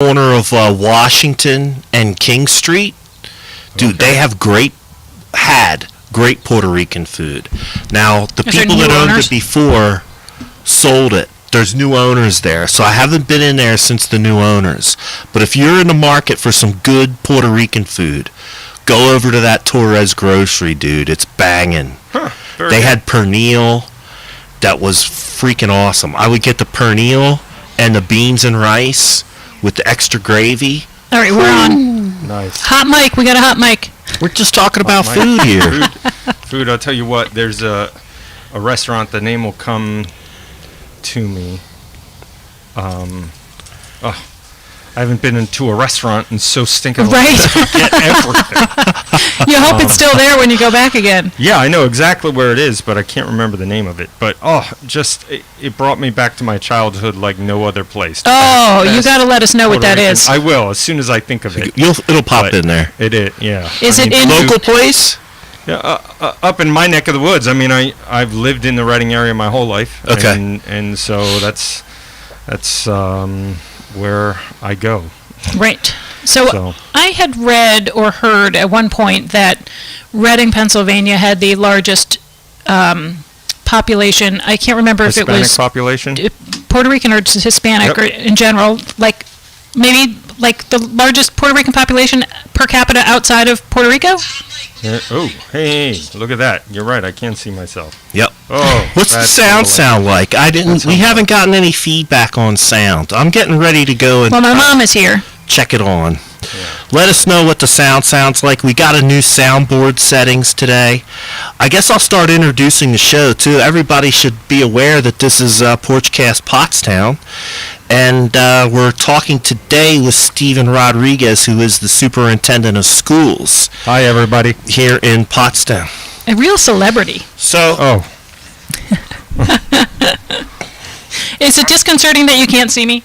corner of Washington and King Street. Dude, Okay. they have had great Puerto Rican food. Now, the Is there people that new owned owners? it before sold it. There's new owners there, so I haven't been in there since the new owners. But if you're in the market for some good Puerto Rican food, go over to that Torres Grocery, dude. It's banging. Very They good. had pernil that was freaking awesome. I would get the pernil and the beans and rice with the extra gravy. All right, we're on. Nice. Hot mic. We got a hot mic. We're just talking about Mike. food here. Food, I'll tell you what, there's a restaurant, the name will come to me. I haven't been into a restaurant and so stinking long. Right. Get everything. You hope it's still there when you go back again. Yeah, I know exactly where it is, but I can't remember the name of it. But, it brought me back to my childhood like no other place. Oh, you Best got to let us know what Puerto that Rican- is. I will, as soon as I think of it. It'll pop But in there. It is, yeah. Is I it mean, in- Local place? Yeah, up in my neck of the woods. I mean, I've lived in the Reading area my whole life. Okay. And so that's where I go. Right. So I had read or heard at one point that Reading, Pennsylvania had the largest population. I can't remember if Hispanic it was population? Puerto Rican or just Hispanic Yep. or in general, like maybe like the largest Puerto Rican population per capita outside of Puerto Rico. Yeah. Oh, hey, look at that. You're right. I can't see myself. Yep. Oh, What's the that's sound hilarious. sound like? We haven't gotten any feedback on sound. I'm getting ready to go and Well, my mom is here. check it on. Let us know what the sound sounds like. We got a new soundboard settings today. I guess I'll start introducing the show, too. Everybody should be aware that this is Porchcast Pottstown. And we're talking today with Stephen Rodriguez, who is the superintendent of schools Hi, everybody. here in Pottstown. A real celebrity. So, Oh, Is it disconcerting that you can't see me?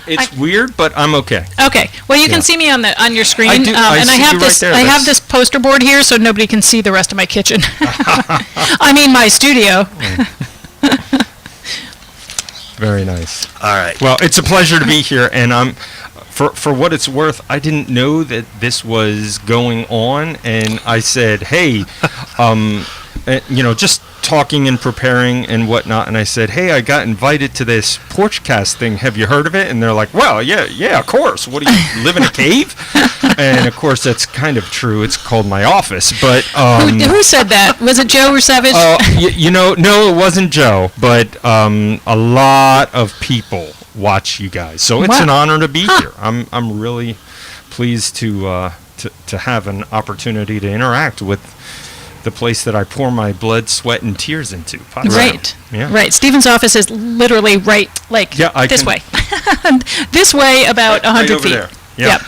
it's weird, but I'm okay. Okay. Well, you Yeah. can see me on your screen, I do- I and I see have you this. right there. I have That's- this poster board here, so nobody can see the rest of my kitchen. I mean, my studio. Very nice. all right. Well, it's a pleasure to be here, and for what it's worth, I didn't know that this was going on, and I said, hey, just talking and preparing and whatnot, and I said, hey, I got invited to this Porchcast thing. Have you heard of it? And they're like, well, yeah, of course. What do you live in a cave? And of course, that's kind of true. It's called my office, but Who said that? Was it Joe or Savage? no, it wasn't Joe, but a lot of people watch you guys, so it's Wow. an honor to be here. I'm really pleased to have an opportunity to interact with the place that I pour my blood, sweat, and tears into. Pottstown. Right. Yeah. Right. Stephen's office is literally right, like Yeah, I this can- way. This way, about Right 100 over feet. there. Yeah. Yep.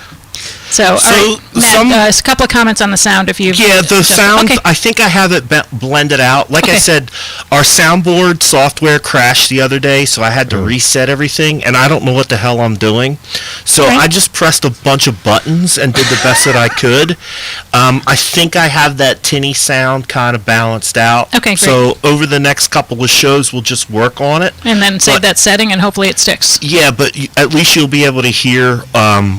So, all right, Matt, a couple of comments on the sound if you've... Yeah, the sound, Okay. I think I have it blended out. Like I Okay. said, our soundboard software crashed the other day, so I had to reset everything, and I don't know what the hell I'm doing. So Right. I just pressed a bunch of buttons and did the best that I could. I think I have that tinny sound kind of balanced out. Okay, great. So over the next couple of shows, we'll just work on it. And then save But- that setting, and hopefully it sticks. Yeah, but at least you'll be able to hear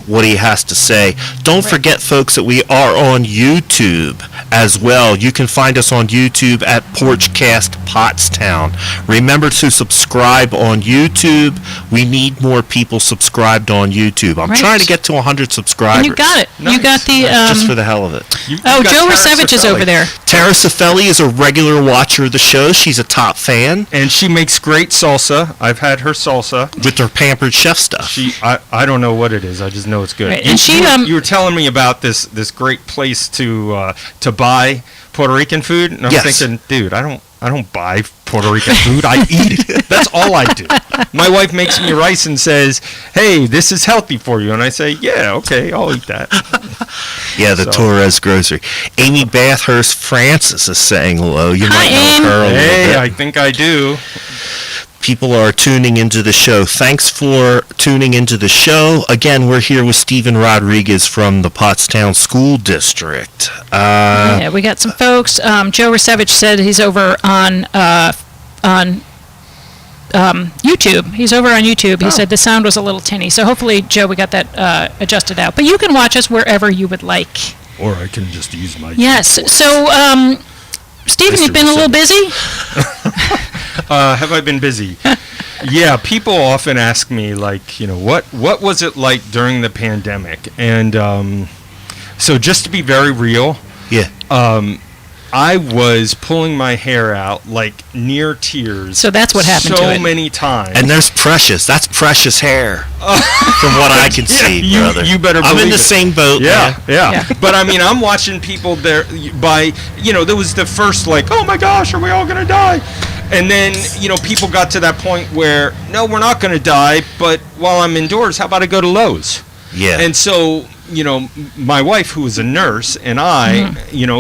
what he has to say. Don't forget, folks, that we are on YouTube as well. You can find us on YouTube at Porchcast Pottstown. Remember to subscribe on YouTube. We need more people subscribed on YouTube. I'm Right. trying to get to 100 subscribers. And you got it. You Nice. got the... Just for the hell of it. You oh, got Joe Tara Savage is over Cifelli. there. Tara Cifelli is a regular watcher of the show. She's a top fan And she makes great salsa. I've had her salsa. with her Pampered Chef stuff. I don't know what it is. I just know it's good. Right, and she, you were telling me about this great place to buy Puerto Rican food, and I'm Yes. thinking, dude, I don't buy Puerto Rican food. I eat it. That's all I do. My wife makes me rice and says, "Hey, this is healthy for you," and I say, "Yeah, okay, I'll eat that." Yeah, the So- Torres Grocery. Amy Bathurst Francis is saying hello. You might know Aim. her a little Hey, bit. I think I do. People are tuning into the show. Thanks for tuning into the show. Again, we're here with Stephen Rodriguez from the Pottstown School District. Yeah, we got some folks. Joe Savage said he's over on YouTube. He's over on YouTube. He said the sound was a little tinny. So hopefully, Joe, we got that adjusted out. But you can watch us wherever you would like. Or I can just use my... Yes. So, Stephen, you've been a little busy? Have I been busy? Yeah, people often ask me, like, what was it like during the pandemic? And so just to be very real, I was pulling my hair out, like, near tears. So that's what happened to it. So many times. And that's precious hair, from what I can see, brother. You better believe I'm in the it. same boat, man. Yeah. But, I mean, I'm watching people there there was the first, like, oh, my gosh, are we all going to die? And then, people got to that point where, no, we're not going to die, but while I'm indoors, how about I go to Lowe's? Yeah. And so, my wife, who is a nurse, and I,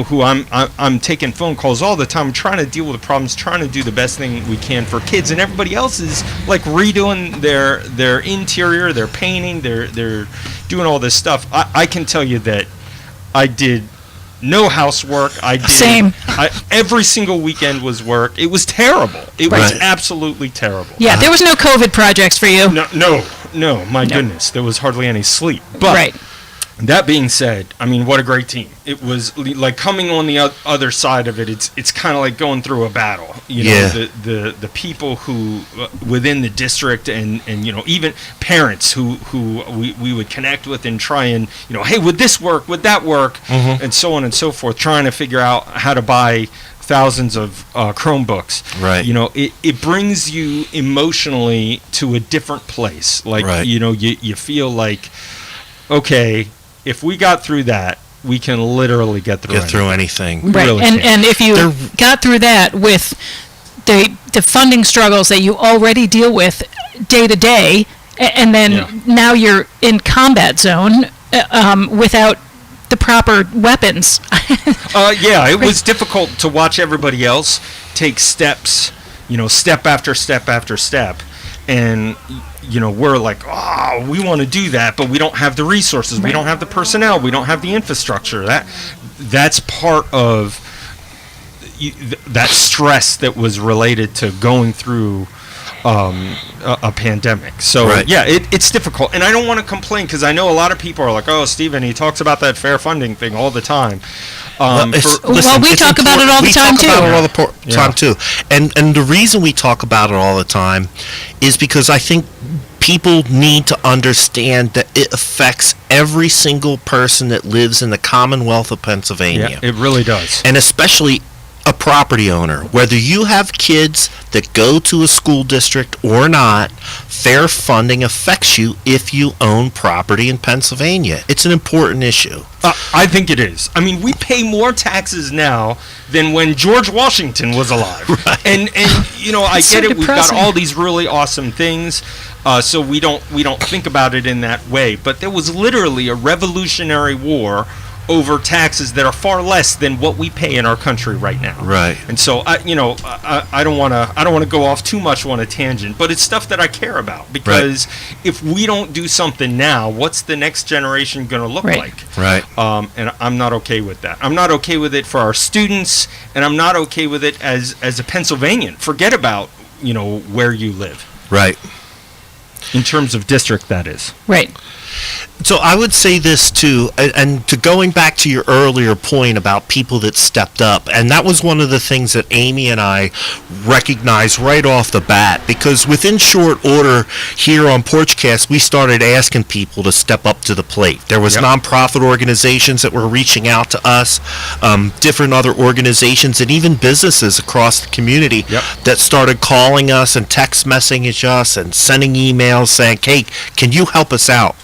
who I'm taking phone calls all the time, trying to deal with the problems, trying to do the best thing we can for kids, and everybody else is like redoing their interior, their painting, they're doing all this stuff. I can tell you that I did no housework. Same. Every single weekend was work. It was terrible. It was absolutely terrible. Yeah, there was no COVID projects for you. No, my goodness, there was hardly any sleep. But that being said, I mean, what a great team. It was like coming on the other side of it, it's kind of like going through a battle. The people who within the district and even parents who we would connect with and try and, hey, would this work? Would that work? And so on and so forth, trying to figure out how to buy thousands of Chromebooks. Right. It brings you emotionally to a different place. Like, you feel like, okay, if we got through that, we can literally get through anything. Right. Really and if you got through that with the funding struggles that you already deal with day to day, and then now you're in combat zone without the proper weapons. It was difficult to watch everybody else take steps, step after step after step. And, we're like, we want to do that, but we don't have the resources. We don't have the personnel. We don't have the infrastructure. That's part of that stress that was related to going through a pandemic. So, it's difficult. And I don't want to complain because I know a lot of people are like, oh, Stephen, he talks about that fair funding thing all the time. We talk about it all the time, too. We talk about it all the time, too. And the reason we talk about it all the time is because I think people need to understand that it affects every single person that lives in the Commonwealth of Pennsylvania. Yeah, it really does. And especially a property owner, whether you have kids that go to a school district or not, fair funding affects you if you own property in Pennsylvania. It's an important issue. I think it is. I mean, we pay more taxes now than when George Washington was alive. Right. And I get it. We've got all these really awesome things, so we don't think about it in that way. But there was literally a Revolutionary War over taxes that are far less than what we pay in our country right now. Right. And so I don't want to go off too much on a tangent, but it's stuff that I care about because if we don't do something now, what's the next generation going to look like? Right. And I'm not okay with that. I'm not okay with it for our students, and I'm not okay with it as a Pennsylvanian. Forget about, where you live. Right. In terms of district, that is. Right. So I would say this too, and to going back to your earlier point about people that stepped up, and that was one of the things that Amy and I recognized right off the bat, because within short order here on Porchcast, we started asking people to step up to the plate. There was nonprofit organizations that were reaching out to us, different other organizations, and even businesses across the community that started calling us and text messaging us and sending emails saying, hey, can you help us out?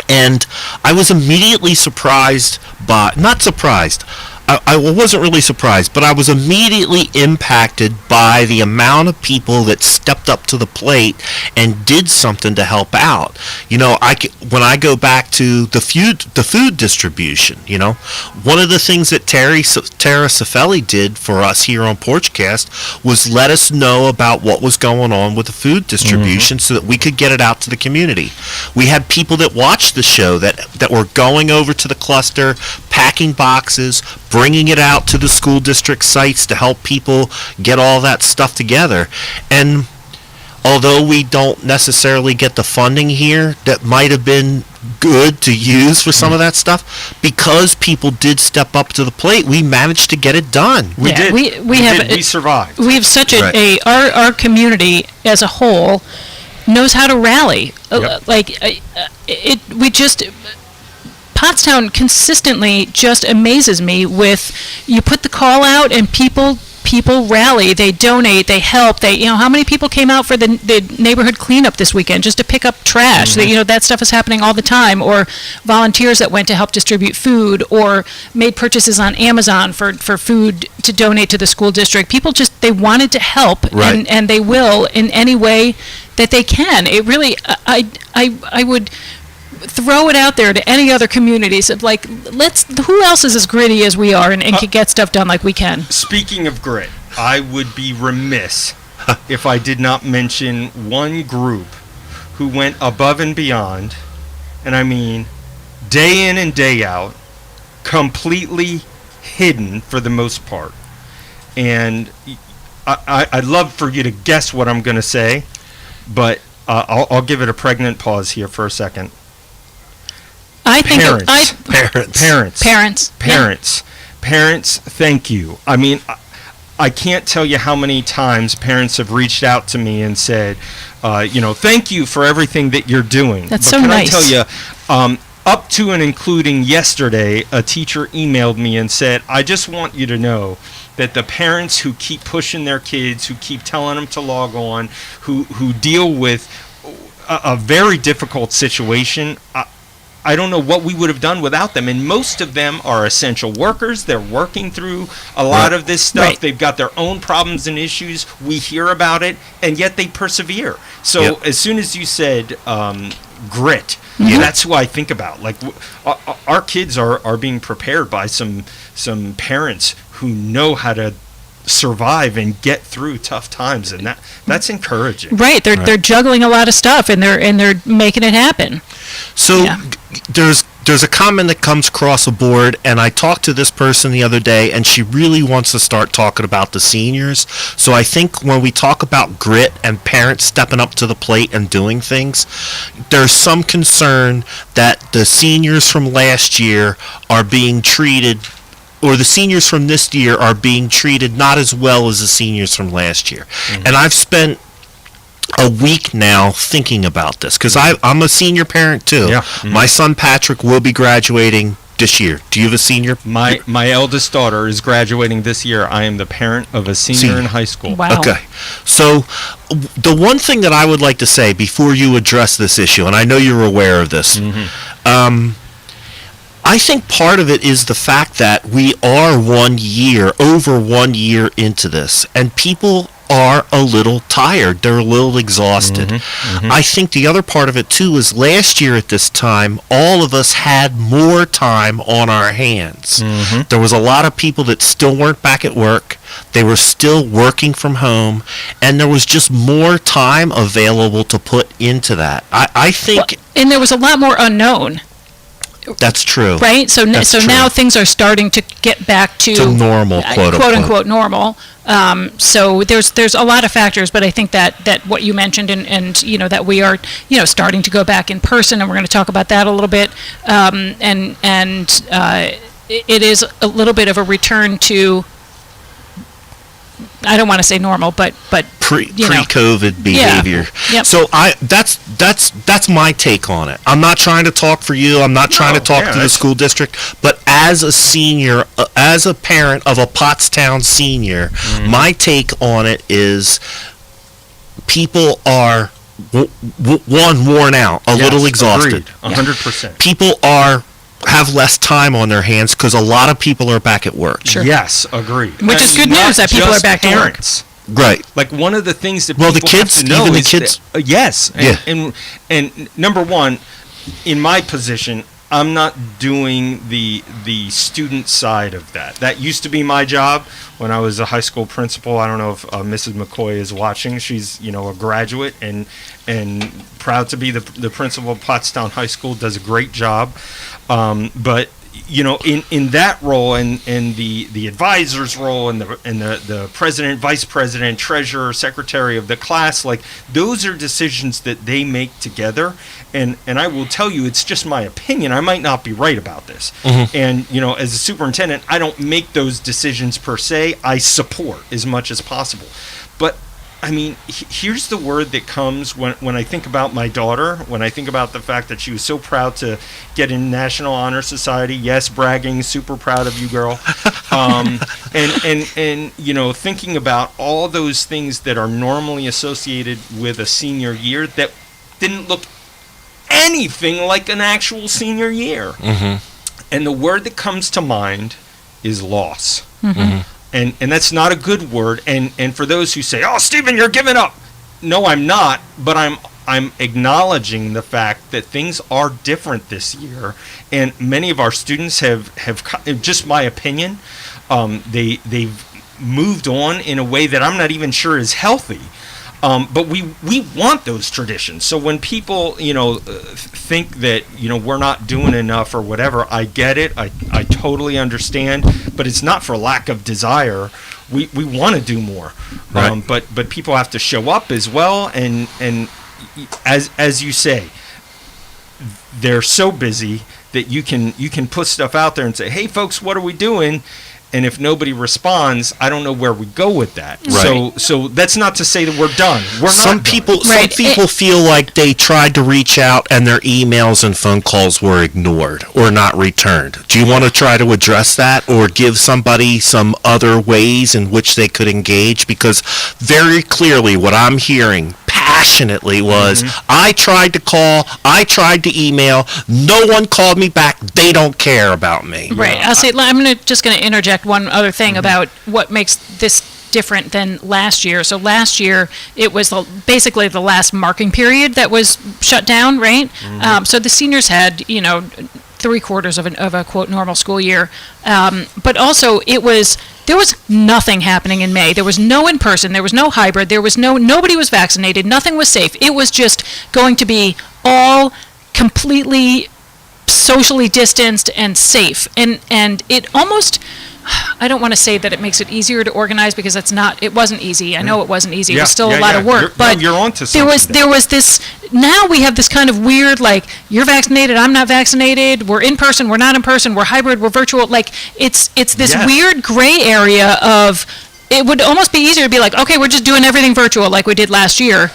And I was immediately surprised by, not surprised, I wasn't really surprised, but I was immediately impacted by the amount of people that stepped up to the plate and did something to help out. When I go back to the food distribution, one of the things that Tara Cifelli did for us here on Porchcast was let us know about what was going on with the food distribution so that we could get it out to the community. We had people that watched the show that were going over to the cluster, packing boxes, bringing it out to the school district sites to help people get all that stuff together. And although we don't necessarily get the funding here that might have been good to use for some of that stuff, because people did step up to the plate, we managed to get it done. We did. We survived. We have such Right. our community as a whole knows how to rally. Yep. Pottstown consistently just amazes me with, you put the call out and people rally, they donate, they help, how many people came out for the neighborhood cleanup this weekend just to pick up trash? That stuff is happening all the time. Or volunteers that went to help distribute food, or made purchases on Amazon for food to donate to the school district. People they wanted to help, Right. and they will in any way that they can. It really, I would throw it out there to any other communities of who else is as gritty as we are and can get stuff done like we can. Speaking of grit, I would be remiss if I did not mention one group who went above and beyond, and I mean day in and day out, completely hidden for the most part. And I'd love for you to guess what I'm going to say, but I'll give it a pregnant pause here for a second. I think Parents, thank you. I mean, I can't tell you how many times parents have reached out to me and said, thank you for everything that you're doing. That's but so can nice. I tell you, up to and including yesterday, a teacher emailed me and said, I just want you to know that the parents who keep pushing their kids, who keep telling them to log on, who deal with a very difficult situation, I don't know what we would have done without them. And most of them are essential workers. They're working through a lot of this stuff. Right. They've got their own problems and issues. We hear about it, and yet they persevere. So as soon as you said grit, that's who I think about. Like, our kids are being prepared by some parents who know how to survive and get through tough times, and that's encouraging. Right, they're juggling a lot of stuff, and they're making it happen. So there's a comment that comes across the board, and I talked to this person the other day, and she really wants to start talking about the seniors. So I think when we talk about grit and parents stepping up to the plate and doing things, there's some concern that the seniors from last year are being treated, or the seniors from this year are being treated not as well as the seniors from last year. And I've spent a week now thinking about this, because I'm a senior parent too. Yeah. My son Patrick will be graduating this year. Do you have a senior? My eldest daughter is graduating this year. I am the parent of a senior in high school. Wow. Okay. So the one thing that I would like to say before you address this issue, and I know you're aware of this, I think part of it is the fact that we are over 1 year into this, and people are a little tired. They're a little exhausted. I think the other part of it too is last year at this time, all of us had more time on our hands. There was a lot of people that still weren't back at work. They were still working from home, and there was just more time available to put into that. I think, And there was a lot more unknown. that's true. Right? So That's now true. things are starting to get back to normal, quote unquote normal. So there's a lot of factors, but I think that what you mentioned and that we are starting to go back in person, and we're going to talk about that a little bit. It is a little bit of a return to, I don't want to say normal, but pre-COVID behavior. Yep. So that's my take on it. I'm not trying to talk for you. I'm not trying to talk to the school district. But as a senior, as a parent of a Pottstown senior, my take on it is people are worn out, a little exhausted. 100%. People have less time on their hands because a lot of people are back at work. Sure. Yes, agreed. Which is good news that people are back to work. Right. Like, one of the things that Well, people the kids, have to know even the is kids. that, yes, and number one, in my position, I'm not doing the student side of that. That used to be my job when I was a high school principal. I don't know if Mrs. McCoy is watching. She's a graduate and proud to be the principal of Pottstown High School. Does a great job, but in that role and the advisor's role and the president, vice president, treasurer, secretary of the class, like those are decisions that they make together. And I will tell you, it's just my opinion. I might not be right about this. Mm-hmm. And, as a superintendent, I don't make those decisions per se. I support as much as possible. But I mean, here's the word that comes when I think about my daughter, when I think about the fact that she was so proud to get in National Honor Society. Yes, bragging, super proud of you, girl. And thinking about all those things that are normally associated with a senior year that didn't look anything like an actual senior year. Mm-hmm. And the word that comes to mind is loss. Mm-hmm. And that's not a good word. And for those who say, "Oh, Stephen, you're giving up." No, I'm not. But I'm acknowledging the fact that things are different this year. And many of our students have just my opinion, they've moved on in a way that I'm not even sure is healthy. But we want those traditions. So when people, think that, we're not doing enough or whatever, I get it. I totally understand. But it's not for lack of desire. We want to do more. Right. But people have to show up as well. And as you say, they're so busy that you can put stuff out there and say, "Hey, folks, what are we doing?" And if nobody responds, I don't know where we go with that. Right. So that's not to say that we're done. Some people feel like they tried to reach out and their emails and phone calls were ignored or not returned. Do you want to try to address that or give somebody some other ways in which they could engage? Because very clearly what I'm hearing passionately was, I tried to call, I tried to email, no one called me back, they don't care about me. Right. I'm just going to interject one other thing about what makes this different than last year. So last year, it was basically the last marking period that was shut down, right? Mm-hmm. So the seniors had, 3/4 of a quote normal school year. But also there was nothing happening in May. There was no in-person, there was no hybrid, nobody was vaccinated, nothing was safe. It was just going to be all completely socially distanced and safe. And it almost, I don't want to say that it makes it easier to organize because it wasn't easy. I know it wasn't easy. It was still a lot of work. But you're onto something. There was this, now we have this kind of weird, like, you're vaccinated, I'm not vaccinated, we're in person, we're not in person, we're hybrid, we're virtual. Like, it's this weird gray area of, it would almost be easier to be like, okay, we're just doing everything virtual like we did last year.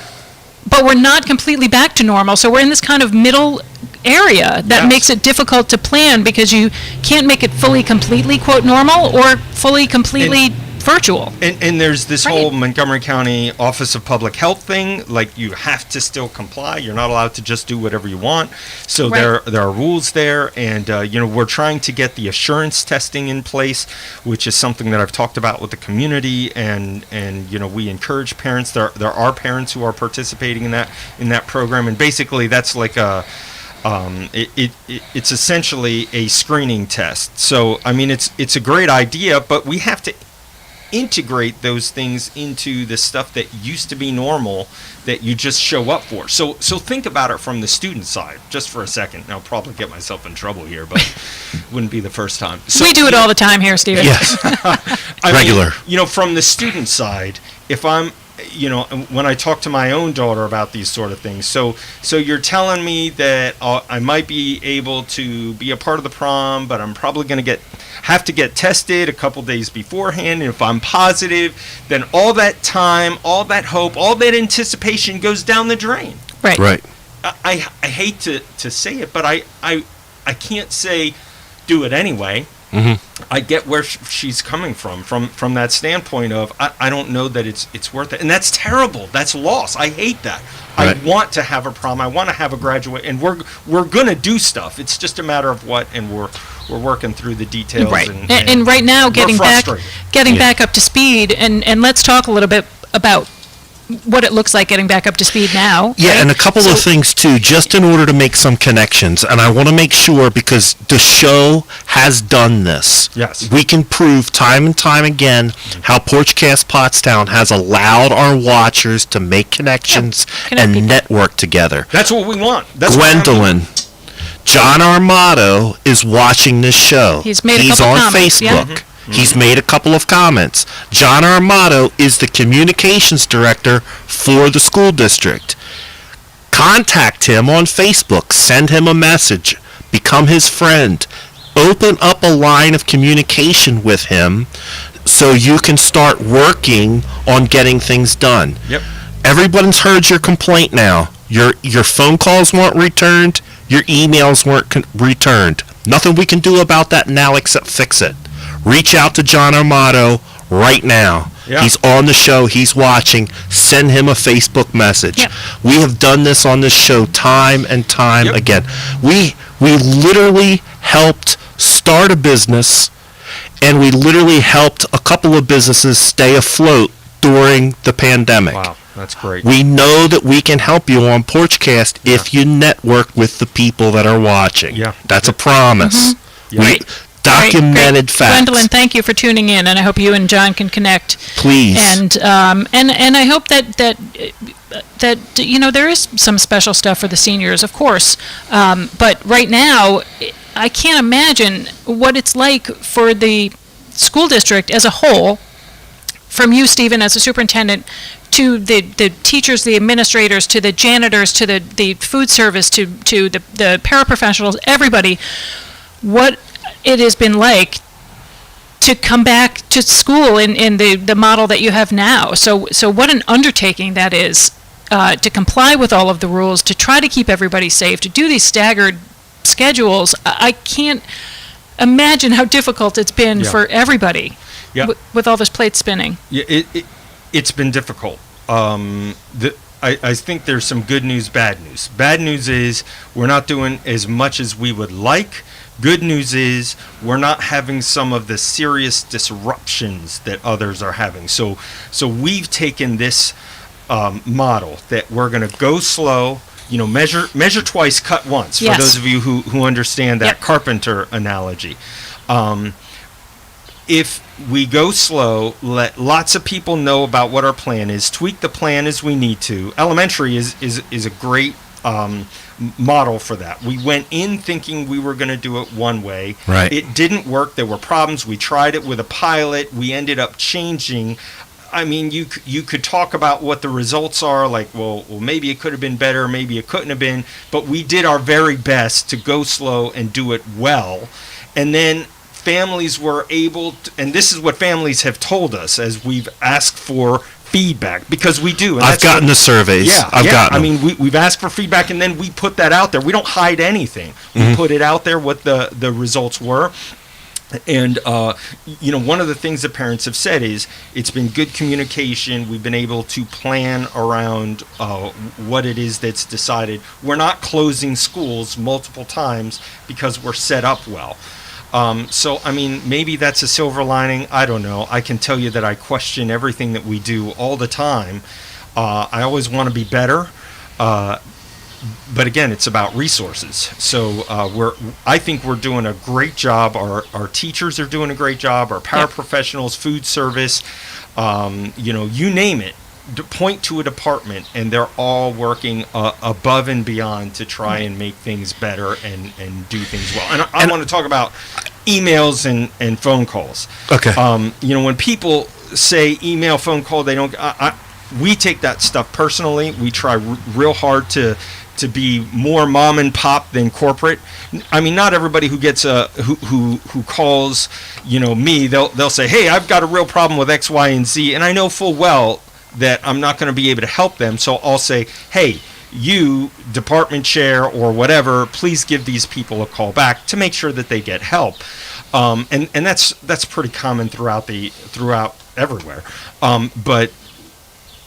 But we're not completely back to normal, so we're in this kind of middle area that makes it difficult to plan because you can't make it fully, completely, quote, normal or fully, completely virtual. And there's this whole Montgomery County Office of Public Health thing, like you have to still comply. You're not allowed to just do whatever you want. So there are rules there, and we're trying to get the assurance testing in place, which is something that I've talked about with the community, and we encourage parents. There are parents who are participating in that program, and basically that's like it's essentially a screening test. So I mean it's a great idea, but we have to integrate those things into the stuff that used to be normal that you just show up for. So think about it from the student side just for a second. And I'll probably get myself in trouble here, but wouldn't be the first time. So, we do it all the time here, Stephen. Yes. Regular. From the student side, if I'm when I talk to my own daughter about these sort of things, so you're telling me that I might be able to be a part of the prom, but I'm probably going to have to get tested a couple days beforehand, and if I'm positive, then all that time, all that hope, all that anticipation goes down the drain. Right. I hate to say it, but I can't say do it anyway. Mm-hmm. I get where she's coming from that standpoint of I don't know that it's worth it, and that's terrible. That's loss. I hate that. Right. I want to have a prom. I want to have a graduate, and we're gonna do stuff. It's just a matter of what, and we're working through the details. Right. And right now, getting back up to speed, and let's talk a little bit about what it looks like getting back up to speed now. Yeah, right? And a couple of things too, just in order to make some connections, and I want to make sure because the show has done this. Yes. We can prove time and time again how Porchcast Pottstown has allowed our watchers to make connections and network together. That's what we want. Gwendolyn, John Armato is watching this show. He's made a couple on comments, yeah. Facebook. He's made a couple of comments. John Armato is the communications director for the school district. Contact him on Facebook. Send him a message. Become his friend. Open up a line of communication with him so you can start working on getting things done. Yep. Everyone's heard your complaint now. Your phone calls weren't returned. Your emails weren't returned. Nothing we can do about that now except fix it. Reach out to John Armato right now. Yeah. He's on the show. He's watching. Send him a Facebook message. Yep. We have done this on this show time and time Yep. again. We literally helped start a business, and we literally helped a couple of businesses stay afloat during the pandemic. Wow, that's great. We know that we can help you on Porchcast if you network with the people that are watching. Yeah. That's a promise. Yeah. We, documented Great. facts. Gwendolyn, thank you for tuning in, and I hope you and John can connect. Please. And I hope that there is some special stuff for the seniors, of course. But right now, I can't imagine what it's like for the school district as a whole, from you, Stephen, as a superintendent, to the teachers, the administrators, to the janitors, to the food service, to the paraprofessionals, everybody, what it has been like to come back to school in the model that you have now. So what an undertaking that is, to comply with all of the rules, to try to keep everybody safe, to do these staggered schedules. I can't imagine how difficult it's been for everybody with all this plate spinning. Yeah, it's been difficult. I think there's some good news, bad news. Bad news is we're not doing as much as we would like. Good news is we're not having some of the serious disruptions that others are having. So we've taken this model that we're going to go slow, measure twice, cut once, Yes. for those of you who understand that carpenter analogy. If we go slow, let lots of people know about what our plan is, tweak the plan as we need to. Elementary is a great model for that. We went in thinking we were going to do it one way. Right. It didn't work. There were problems. We tried it with a pilot. We ended up changing. I mean, you could talk about what the results are, like, well, maybe it could have been better, maybe it couldn't have been, but we did our very best to go slow and do it well. And then families were able to, and this is what families have told us as we've asked for feedback, because we do. And I've gotten the surveys. I've gotten I them. mean, we've asked for feedback, and then we put that out there. We don't hide anything. We put it out there, what the results were. And, one of the things that parents have said is it's been good communication. We've been able to plan around what it is that's decided. We're not closing schools multiple times because we're set up well. So, I mean, maybe that's a silver lining. I don't know. I can tell you that I question everything that we do all the time. I always want to be better. But again, it's about resources. So I think we're doing a great job. Our teachers are doing a great job. Our paraprofessionals, food service, you name it. Point to a department, and they're all working above and beyond to try and make things better and do things well. And I want to talk about emails and phone calls. Okay. When people say email, phone call, they don't. We take that stuff personally. We try real hard to be more mom and pop than corporate. I mean, not everybody who gets who calls, me, they'll say, "Hey, I've got a real problem with X, Y, and Z," and I know full well that I'm not going to be able to help them. So I'll say, "Hey, you department chair or whatever, please give these people a call back to make sure that they get help." And that's pretty common throughout everywhere. But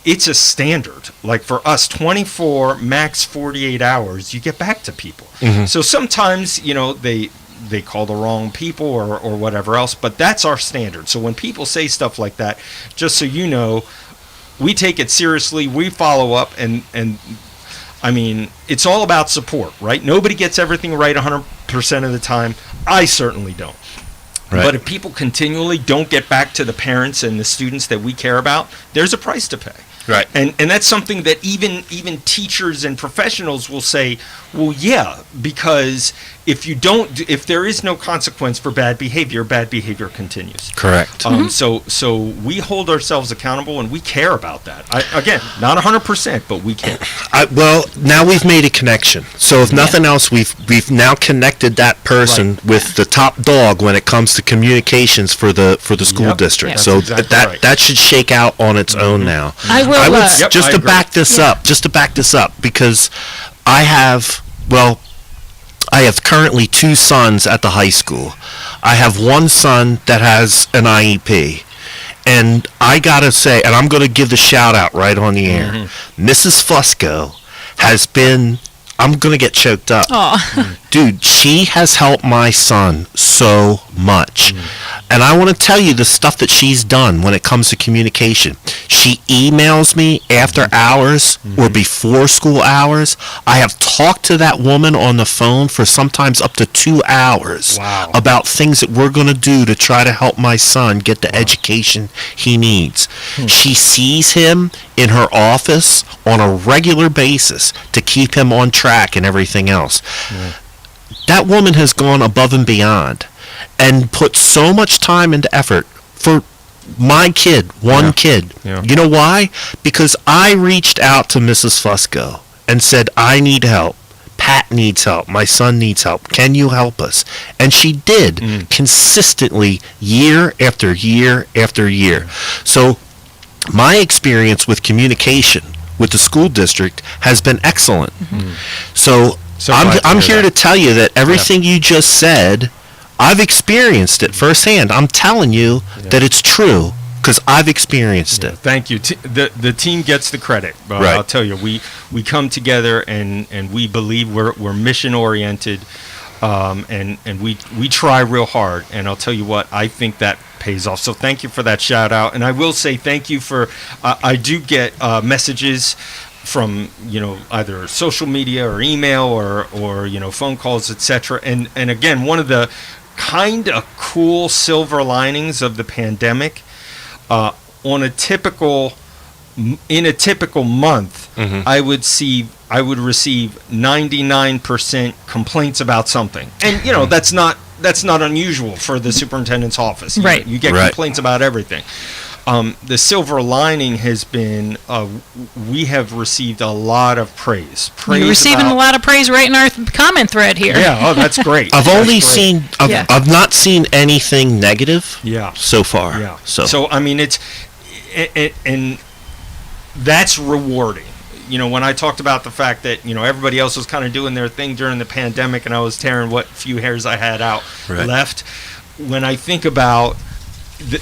it's a standard. Like for us, 24, max 48 hours, you get back to people. Mm-hmm. So sometimes, they call the wrong people or whatever else, but that's our standard. So when people say stuff like that, just so you know, we take it seriously, we follow up, and I mean, it's all about support, right? Nobody gets everything right 100% of the time. I certainly don't. Right. But if people continually don't get back to the parents and the students that we care about, there's a price to pay. Right. And that's something that even teachers and professionals will say, well, yeah, because if there is no consequence for bad behavior continues. Correct. So we hold ourselves accountable, and we care about that. Again, not 100%, but we care. Well, now we've made a connection. So if nothing else, we've now connected that person with the top dog when it comes to communications for the school district. That's So exactly right. that should shake out on its own now. I will. I would Yep, just I to agree. back this up, because I have currently 2 sons at the high school. I have one son that has an IEP. And I got to say, and I'm going to give the shout out right on the air. Mrs. Fusco has been, I'm going to get choked up. Dude, she has helped my son so much. And I want to tell you the stuff that she's done when it comes to communication. She emails me after hours or before school hours. I have talked to that woman on the phone for sometimes up to 2 hours about things that we're going to do to try to help my son get the education he needs. She sees him in her office on a regular basis to keep him on track and everything else. That woman has gone above and beyond and put so much time and effort for my kid, one kid. Yeah. You know why? Because I reached out to Mrs. Fusco and said, I need help. Pat needs help. My son needs help. Can you help us? And she did consistently year after year after year. So my experience with communication with the school district has been excellent. So I'm here to tell you that everything you just said, I've experienced it firsthand. I'm telling you that it's true because I've experienced it. Thank you. The team gets the credit. Right. I'll tell you, we come together and we believe we're mission oriented, and we try real hard. And I'll tell you what, I think that pays off. So thank you for that shout out. And I will say thank you for. I do get messages from either social media or email or phone calls, etc. And again, one of the kind of cool silver linings of the pandemic, in a typical month, I would receive 99% complaints about something, and that's not unusual for the superintendent's office. Right. You get complaints about everything. The silver lining has been we have received a lot of praise. You're receiving a lot of praise right in our comment thread here. Yeah, oh, that's great. I've not seen anything negative so far. Yeah. So I mean, and that's rewarding. When I talked about the fact that, everybody else was kind of doing their thing during the pandemic and I was tearing what few hairs I had out left, when I think about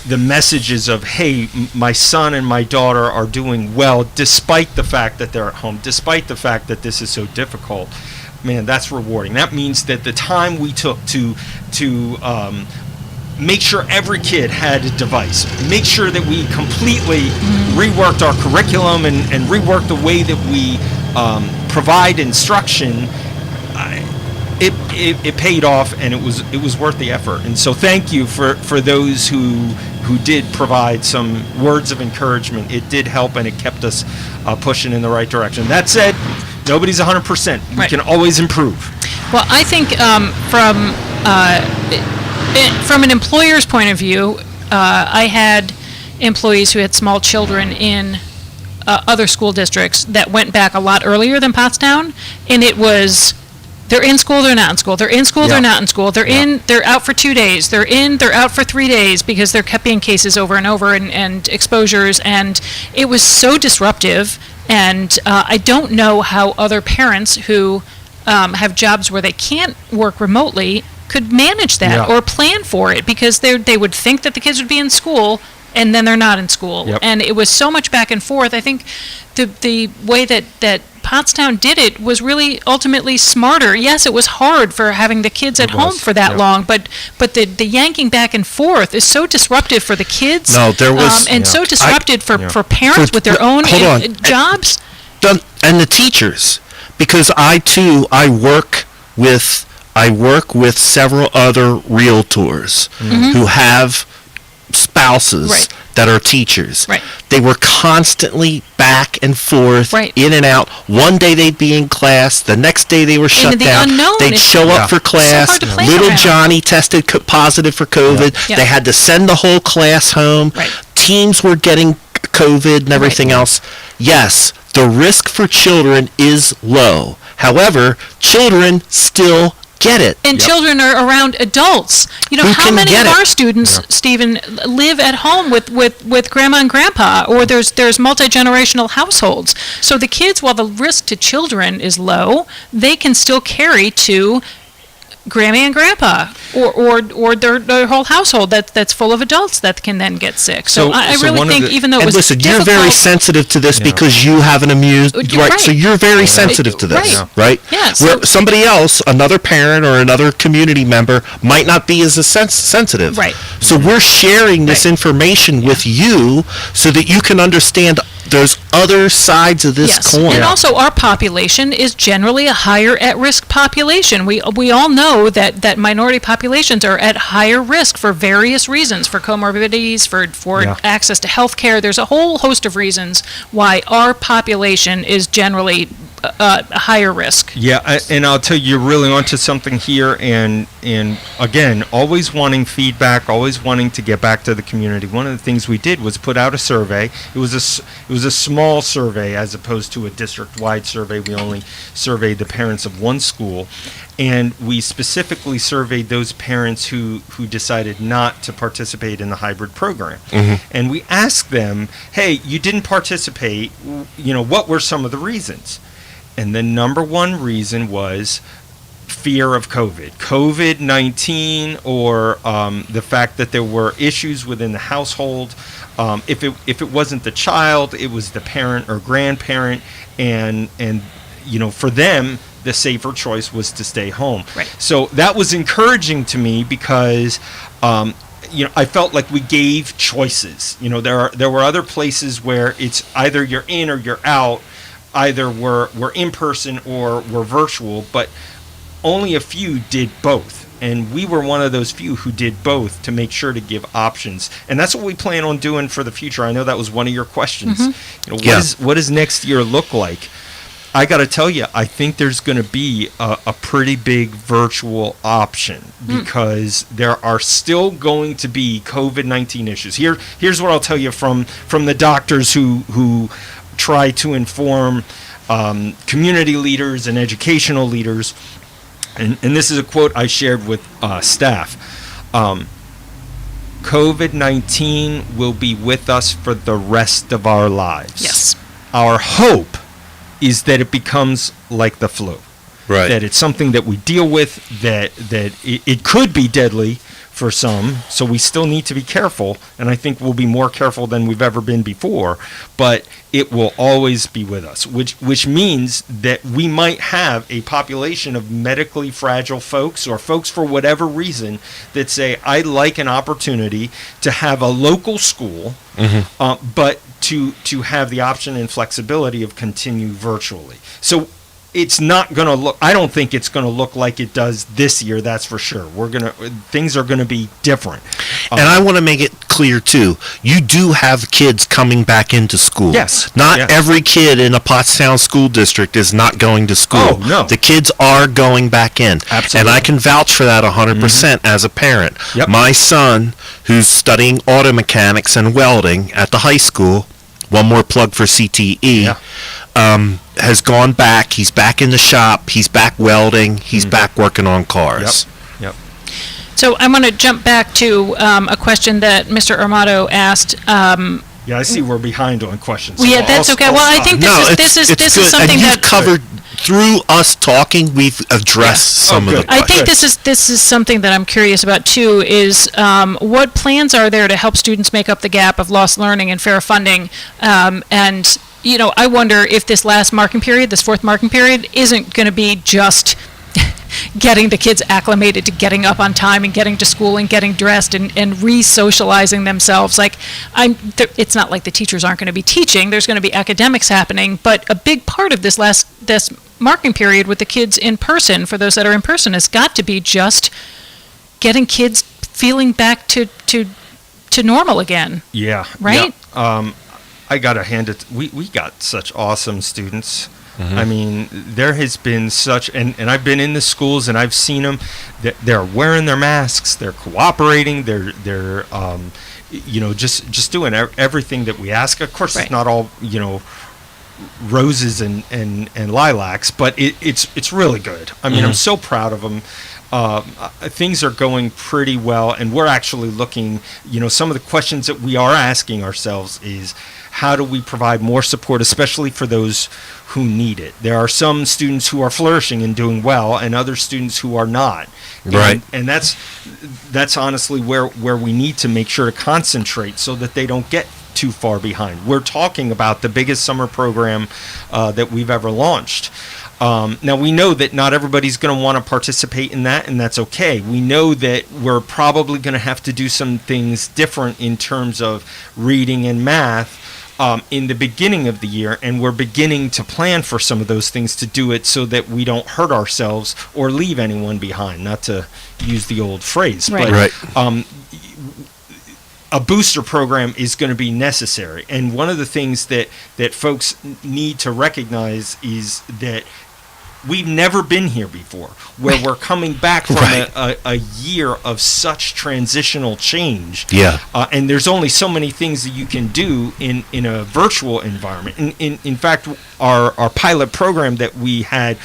the messages of, hey, my son and my daughter are doing well despite the fact that they're at home, despite the fact that this is so difficult, man, that's rewarding. That means that the time we took to make sure every kid had a device, make sure that we completely reworked our curriculum and reworked the way that we provide instruction, it paid off, and it was worth the effort. And so thank you for those who did provide some words of encouragement. It did help, and it kept us pushing in the right direction. That said, nobody's 100%. We can always improve. Well, I think from an employer's point of view, I had employees who had small children in other school districts that went back a lot earlier than Pottstown, and it was, they're in school, they're not in school. They're in school, they're not in school. They're out for 2 days. They're out for 3 days because there kept being cases over and over and exposures, and it was so disruptive. And I don't know how other parents who have jobs where they can't work remotely could manage that or plan for it, because they would think that the kids would be in school and then they're not in school. And it was so much back and forth. I think the way that Pottstown did it was really ultimately smarter. Yes, it was hard for having the kids at home for that long, but the yanking back and forth is so disruptive for the kids. No, there was and so disruptive for parents with their own jobs. And the teachers, because I work with several other realtors who have spouses that are teachers. Right. They were constantly back and forth, Right. in and out. One day they'd be in class, the next day they were shut the down. unknown They'd is show up for class. hard to plan Little around. Johnny tested positive for COVID. Yeah. They had to send the whole class home. Right. Teams were getting COVID and everything else. Yes, the risk for children is low. However, children still get it. And children are around adults. You know, Who how can many get of it? our students, Stephen, live at home with grandma and grandpa, or there's multi-generational households. So the kids, while the risk to children is low, they can still carry to Grammy and Grandpa, or their whole household that's full of adults that can then get sick. So I so really one of think, the- even though it And was listen, you're difficult, very sensitive to this because you have an immune, right? So you're very sensitive to this, right? Yeah, Where somebody else, another parent or another community member, might not be as sensitive. Right. So we're sharing this Right. information with you so that you can understand there's other sides of this yes. coin. And also, our population is generally a higher at-risk population. We all know that minority populations are at higher risk for various reasons, for comorbidities, for access to health care. There's a whole host of reasons why our population is generally a higher risk. Yeah, and I'll tell you, you're really onto something here, and again, always wanting feedback, always wanting to get back to the community. One of the things we did was put out a survey. It was a small survey as opposed to a district-wide survey. We only surveyed the parents of one school, and we specifically surveyed those parents who decided not to participate in the hybrid program. And we asked them, hey, you didn't participate, what were some of the reasons? And the number one reason was fear of COVID-19, or the fact that there were issues within the household. If it wasn't the child, it was the parent or grandparent, and for them, the safer choice was to stay home. Right. So that was encouraging to me because I felt like we gave choices. There were other places where it's either you're in or you're out. Either we're in person or we're virtual, but only a few did both. And we were one of those few who did both to make sure to give options. And that's what we plan on doing for the future. I know that was one of your questions. What does next year look like? I got to tell you, I think there's going to be a pretty big virtual option because there are still going to be COVID-19 issues. Here's what I'll tell you from the doctors who try to inform community leaders and educational leaders. And this is a quote I shared with staff. COVID-19 will be with us for the rest of our lives. Yes. Our hope is that it becomes like the flu. Right. That it's something that we deal with, that it could be deadly for some, so we still need to be careful, and I think we'll be more careful than we've ever been before, but it will always be with us, which means that we might have a population of medically fragile folks, or folks for whatever reason, that say, I'd like an opportunity to have a local school, but to have the option and flexibility of continue virtually. So it's not going to look, I don't think it's going to look like it does this year, that's for sure. Things are going to be different. And I want to make it clear, too, you do have kids coming back into school. Yes. Not every kid in a Pottstown school district is not going to school. Oh, no. The kids are going back in. Absolutely. And I can vouch for that 100% as a parent. Yep. My son, who's studying auto mechanics and welding at the high school, one more plug for CTE, has gone back. He's back in the shop. He's back welding. He's back working on cars. Yep. So I'm going to jump back to a question that Mr. Armato asked. Yeah, I see we're behind on questions. Yeah, that's okay. Well, I think this is good. something and you've that covered through us talking. We've addressed some of the good. I questions. think this is something that I'm curious about too. Is what plans are there to help students make up the gap of lost learning and fair funding? And I wonder if this last marking period, this fourth marking period, isn't going to be just getting the kids acclimated to getting up on time and getting to school and getting dressed and re-socializing themselves. It's not like the teachers aren't going to be teaching. There's going to be academics happening, but a big part of this marking period with the kids in person, for those that are in person, has got to be just getting kids feeling back to to normal again. Yeah. Right? Yeah. I got to hand it. We got such awesome students. I mean, there has been such, and I've been in the schools and I've seen them. They're wearing their masks. They're cooperating. They're just doing everything that we ask. Of course, it's not all roses and lilacs, but it's really good. I mean, I'm so proud of them. Things are going pretty well, and we're actually looking, some of the questions that we are asking ourselves is, how do we provide more support, especially for those who need it? There are some students who are flourishing and doing well, and other students who are not. Right. And that's honestly where we need to make sure to concentrate so that they don't get too far behind. We're talking about the biggest summer program that we've ever launched. Now, we know that not everybody's going to want to participate in that, and that's okay. We know that we're probably going to have to do some things different in terms of reading and math in the beginning of the year, and we're beginning to plan for some of those things to do it so that we don't hurt ourselves or leave anyone behind, not to use the old phrase. Right. But a booster program is going to be necessary. And one of the things that folks need to recognize is that we've never been here before, where we're coming back from a year of such transitional change. Yeah. And there's only so many things that you can do in a virtual environment. In fact, our pilot program that we had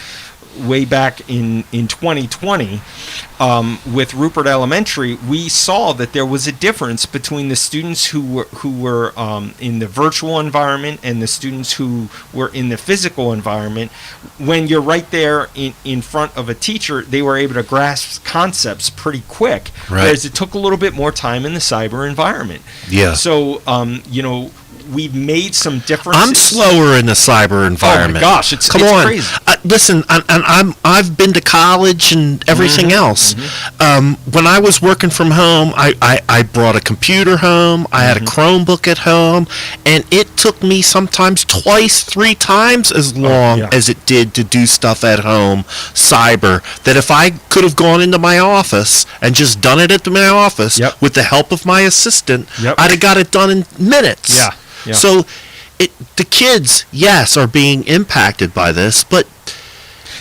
way back in 2020 with Rupert Elementary, we saw that there was a difference between the students who were in the virtual environment and the students who were in the physical environment. When you're right there in front of a teacher, they were able to grasp concepts pretty quick, whereas it took a little bit more time in the cyber environment. Yeah. So, we've made some differences. I'm slower in the cyber environment. Oh my gosh, it's crazy. Listen, I've been to college and everything else. When I was working from home, I brought a computer home. I had a Chromebook at home, and it took me sometimes twice, 3 times as long as it did to do stuff at home, cyber, that if I could have gone into my office and just done it at my office with the help of my assistant, I'd have got it done in minutes. Yeah. So the kids, yes, are being impacted by this, but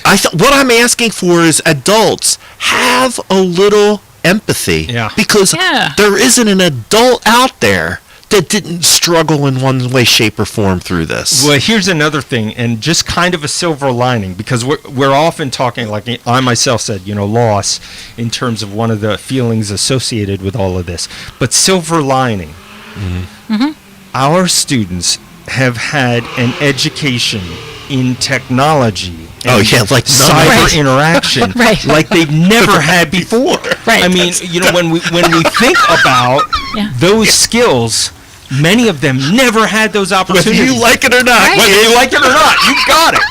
what I'm asking for is adults have a little empathy. Because there isn't an adult out there that didn't struggle in one way, shape, or form through this. Well, here's another thing, and just kind of a silver lining, because we're often talking, like I myself said, loss in terms of one of the feelings associated with all of this. But silver lining. Our students have had an education in technology and like cyber interaction like they've never had before. Right. I mean, when we think about those skills, many of them never had those opportunities. Whether you like it or not. Whether you like it or not, you've got it.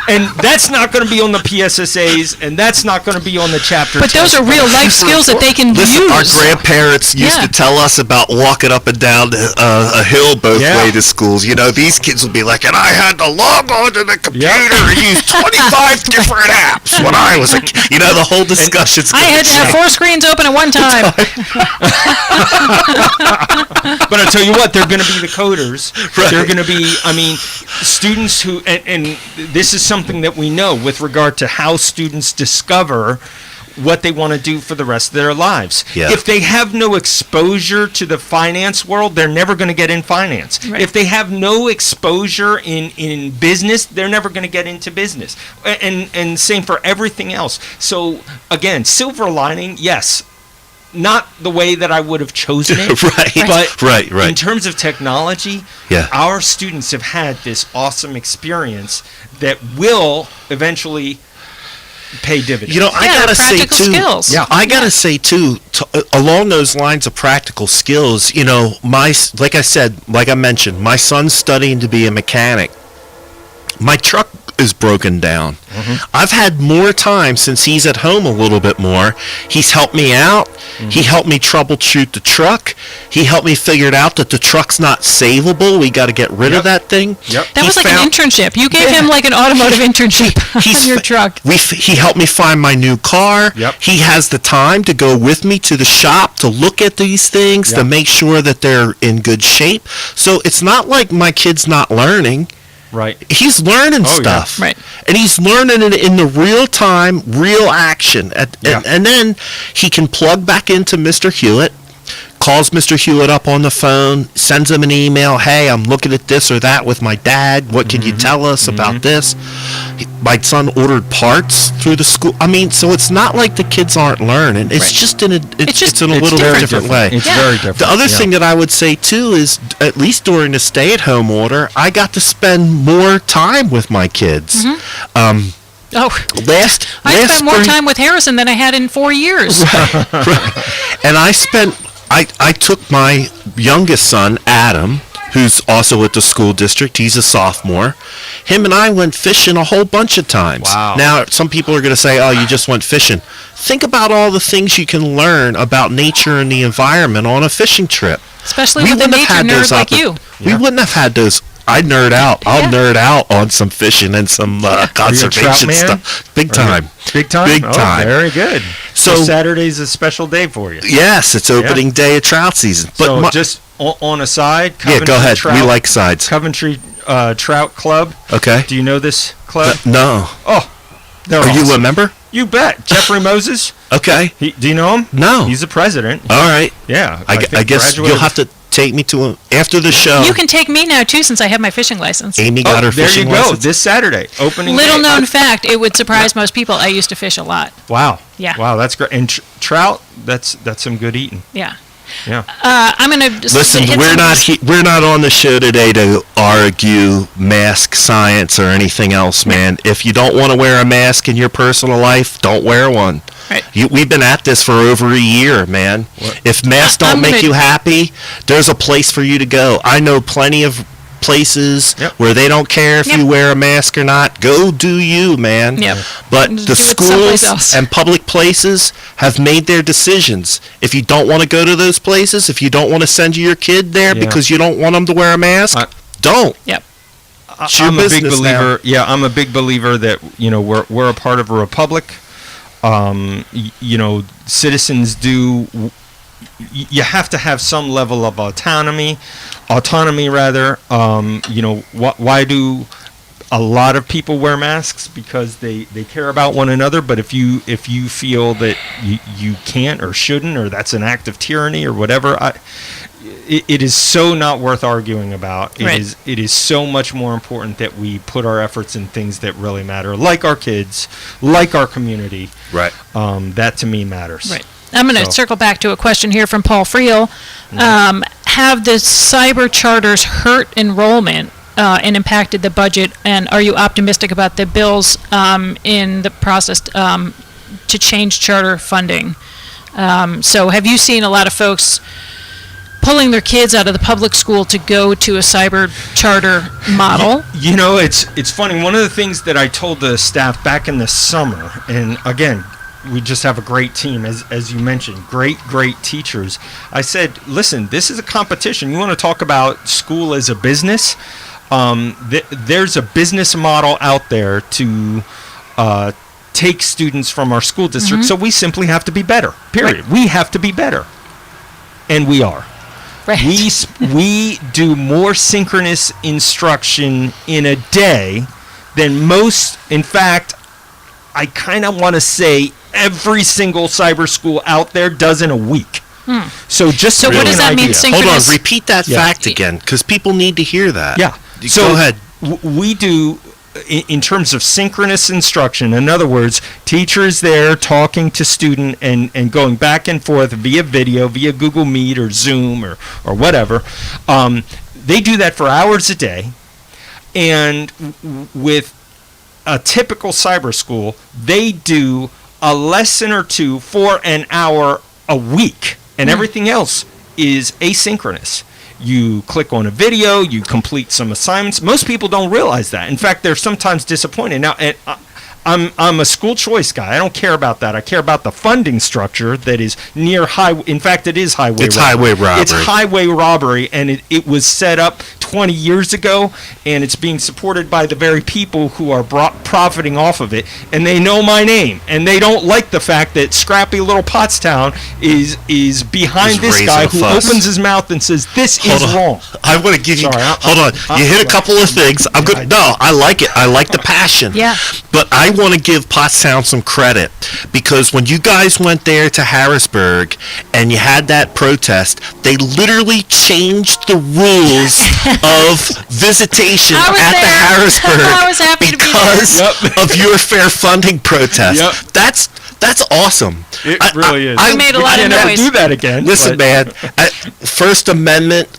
And that's not going to be on the PSSAs, and that's not going to be on the chapter. But those are real life skills that they can use. Our grandparents used to tell us about walking up and down a hill both way to schools. These kids would be like, and I had to log onto the computer and use 25 different apps when I was a kid. The whole discussion's I had to have 4 screens open at one time. But I'll tell you what, they're going to be the coders. They're going to be, students who, and this is something that we know with regard to how students discover what they want to do for the rest of their lives. If they have no exposure to the finance world, they're never going to get in finance. If they have no exposure in business, they're never going to get into business. And same for everything else. So again, silver lining, yes. Not the way that I would have chosen it, but in terms of technology, our students have had this awesome experience that will evenally pay dividends. I gotta say too. I gotta say too, along those lines of practical skills. Like I mentioned, my son's studying to be a mechanic. My truck is broken down. I've had more time since he's at home a little bit more. He's helped me out. He helped me troubleshoot the truck. He helped me figure it out that the truck's not savable. We got to get rid of that thing. That was like an internship. You gave him like an automotive internship on your truck. He helped me find my new car. He has the time to go with me to the shop to look at these things, to make sure that they're in good shape. So it's not like my kid's not learning. Right. He's learning stuff. Right. And he's learning it in the real time, real action. And then he can plug back into Mr. Hewitt, calls Mr. Hewitt up on the phone, sends him an email, hey, I'm looking at this or that with my dad. What can you tell us about this? My son ordered parts through the school. I mean, so it's not like the kids aren't learning. It's just in a little different way. It's very different. The other thing that I would say too is, at least during the stay-at-home order, I got to spend more time with my kids. I spent more spring- time with Harrison than I had in 4 years. Right. And I took my youngest son, Adam, who's also at the school district. He's a sophomore. Him and I went fishing a whole bunch of times. Wow. Now, some people are going to say, oh, you just went fishing. Think about all the things you can learn about nature and the environment on a fishing trip. Especially with a nature nerd like you. We wouldn't have had those. I nerd out. I'll nerd out on some fishing and some conservation stuff. Big time. Big time? Big time. Very good. So Saturday's a special day for you. Yes, it's opening day of trout season. But so just on a side, Coventry go ahead. We like sides. Coventry Trout Club. Okay. Do you know this club? No. Oh, are awesome. you a member? You bet. Jeffrey Moses. Okay. Do you know him? No. He's the president. All right. Yeah. I guess you'll have to take me to him after the show. You can take me now too, since I have my fishing license. Amy got her fishing license. There you go. This Saturday, opening. Little known fact, it would surprise most people. I used to fish a lot. Wow. Yeah. Wow, that's great. And trout, that's some good eating. Yeah. Yeah. I'm gonna listen. We're not on the show today to argue mask science or anything else, man. If you don't want to wear a mask in your personal life, don't wear one. Right. We've been at this for over a year, man. If masks don't make you happy, there's a place for you to go. I know plenty of places where they don't care if you wear a mask or not. Go do you, man. But the schools and public places have made their decisions. If you don't want to go to those places, if you don't want to send your kid there because you don't want them to wear a mask, don't. I'm a big believer. Now. Yeah, I'm a big believer that we're a part of a republic. Citizens do. You have to have some level of autonomy rather. Why do a lot of people wear masks? Because they care about one another. But if you feel that you can't or shouldn't, or that's an act of tyranny or whatever, it is so not worth arguing about. It is so much more important that we put our efforts in things that really matter, like our kids, like our community. Right. That to me matters. Right. I'm going to circle back to a question here from Paul Friel. Have the cyber charters hurt enrollment and impacted the budget? And are you optimistic about the bills in the process to change charter funding? So have you seen a lot of folks pulling their kids out of the public school to go to a cyber charter model? It's funny. One of the things that I told the staff back in the summer, and again, we just have a great team, as you mentioned, great teachers. I said, listen, this is a competition. You want to talk about school as a business? There's a business model out there to take students from our school district, so we simply have to be better, period. Right. We have to be better, and we are. Right. We do more synchronous instruction in a day than most. In fact, I kind of want to say every single cyber school out there does in a week. So what does that mean? Hold on, repeat that fact again, because people need to hear that. Yeah. Go ahead. We do, in terms of synchronous instruction, in other words, teachers there talking to student and going back and forth via video, via Google Meet or Zoom or whatever. They do that for hours a day, and with a typical cyber school, they do a lesson or two for an hour a week, and everything else is asynchronous. you click on a video, you complete some assignments. Most people don't realize that. In fact, they're sometimes disappointed. Now, and I'm a school choice guy. I don't care about that. I care about the funding structure that is near highway. In fact, it is highway robbery. It's highway robbery. It's highway robbery, and it was set up 20 years ago, and it's being supported by the very people who are profiting off of it, and they know my name, and they don't like the fact that scrappy little Pottstown is behind this guy who opens his mouth and says, this is wrong. I want to give you... Sorry, hold on. You hit a couple of things. I'm good. No, I like it. I like the passion. Yeah. But I want to give Pottstown some credit, because when you guys went there to Harrisburg and you had that protest, they literally changed the rules of visitation at the Harrisburg I was happy to be because of your fair funding protest. Yep. That's awesome. It really is. We made a lot of I never noise. do that again. Listen, man, First Amendment,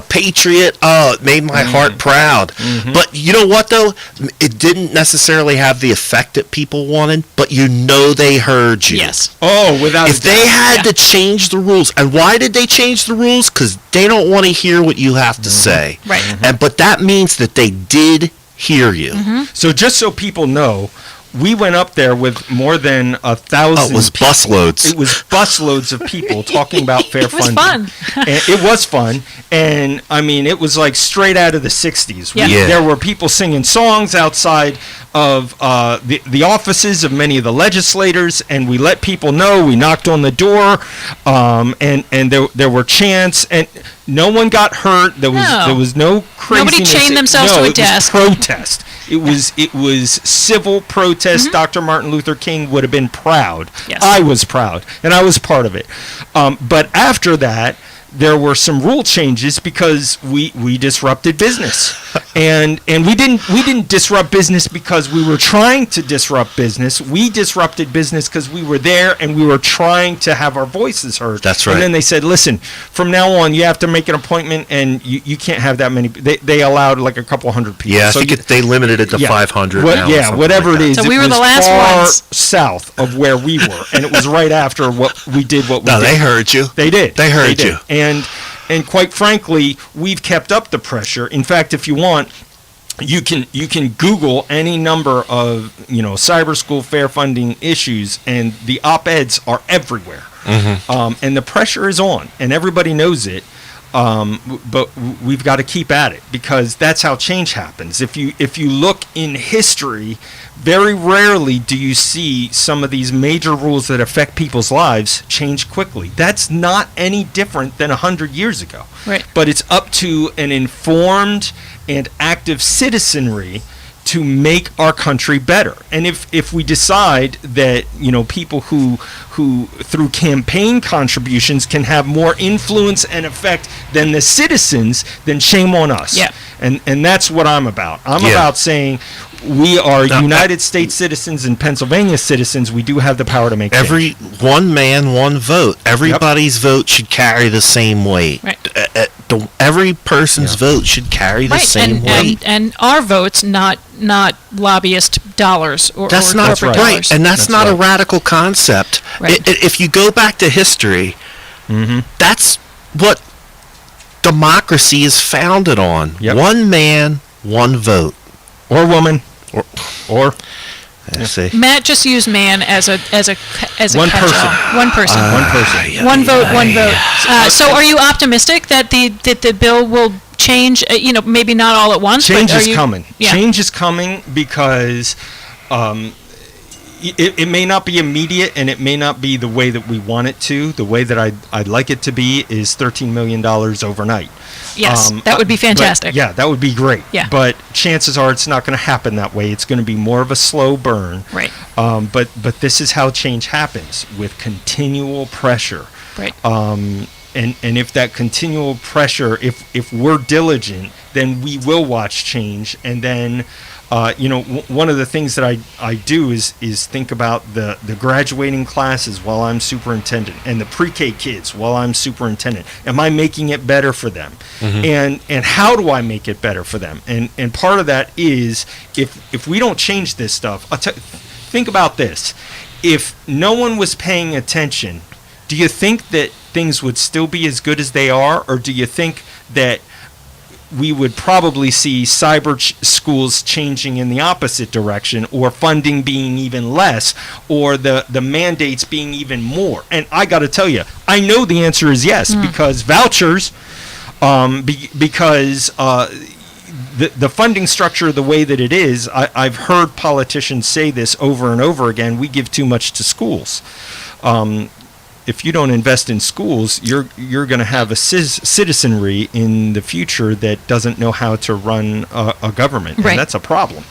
Patriot, it made my heart proud. Mm-hmm. But you know what, though? It didn't necessarily have the effect that people wanted, but you know they heard you. Yes. Oh, without If they had to change the rules, and why did they change the rules? Because they don't want to hear what you have to say. Right. But that means that they did hear you. So just so people know, we went up there with more than 1,000 Oh, it was people. busloads. It was busloads of people talking about fair It was funding. fun. And it was fun. And, I mean, it was like straight out of the 60s. Yeah. Yeah. There were people singing songs outside of the offices of many of the legislators, and we let people know. We knocked on the door, and there were chants, and no one got hurt. There was no craziness. Nobody chained themselves to a desk. It was protest. It was civil protest. Dr. Martin Luther King would have been proud. Yes. I was proud, and I was part of it. But after that, there were some rule changes because we disrupted business, and we didn't disrupt business because we were trying to disrupt business. We disrupted business because we were there and we were trying to have our voices heard. That's right. And then they said, listen, from now on you have to make an appointment, and you can't have that many. They allowed like a couple hundred people. Yeah, I think they limited it to 500 now. Yeah, whatever it is. So we were was the last far ones. south of where we were, and it was right after what we did. No, they heard you. They did. They heard did. you. And quite frankly, we've kept up the pressure. In fact, if you want, you can Google any number of cyber school fair funding issues, and the op-eds are everywhere. And the pressure is on, and everybody knows it. But we've got to keep at it, because that's how change happens. If you look in history, very rarely do you see some of these major rules that affect people's lives change quickly. That's not any different than 100 years ago. Right. But it's up to an informed and active citizenry to make our country better. And if we decide that people who through campaign contributions can have more influence and effect than the citizens, then shame on us. Yeah. And that's what I'm about. I'm about saying we are United States citizens and Pennsylvania citizens. We do have the power to make Every change. one man, one vote. Everybody's vote should carry the same weight. Right. Every person's vote should carry the same weight. And our votes, not lobbyist dollars or That's not corporate right, dollars. and that's not a radical concept. Right. If you go back to history, that's what democracy is founded on. Yep. One man, one vote. Or woman. Or I see. Matt just used man as a One catch-all. person. One person. one person. One vote, one vote. So are you optimistic that the bill will change? Maybe not all at once. Change but is coming. Yeah. Change is coming because it may not be immediate, and it may not be the way that we want it to. The way that I'd like it to be is $13 million overnight. Yes, that would be fantastic. Yeah, that would be great. Yeah. But chances are it's not going to happen that way. It's going to be more of a slow burn. Right. But this is how change happens, with continual pressure. Right. And if that continual pressure, if we're diligent, then we will watch change. And then, one of the things that I do is think about the graduating classes while I'm superintendent, and the pre-K kids while I'm superintendent. Am I making it better for them? And how do I make it better for them? And part of that is, if we don't change this stuff, think about this. If no one was paying attention, do you think that things would still be as good as they are, or do you think that we would probably see schools changing in the opposite direction, or funding being even less, or the mandates being even more? And I got to tell you, I know the answer is yes, because vouchers, because the funding structure the way that it is, I've heard politicians say this over and over again, we give too much to schools. If you don't invest in schools, you're going to have a citizenry in the future that doesn't know how to run a government, right. And that's a problem.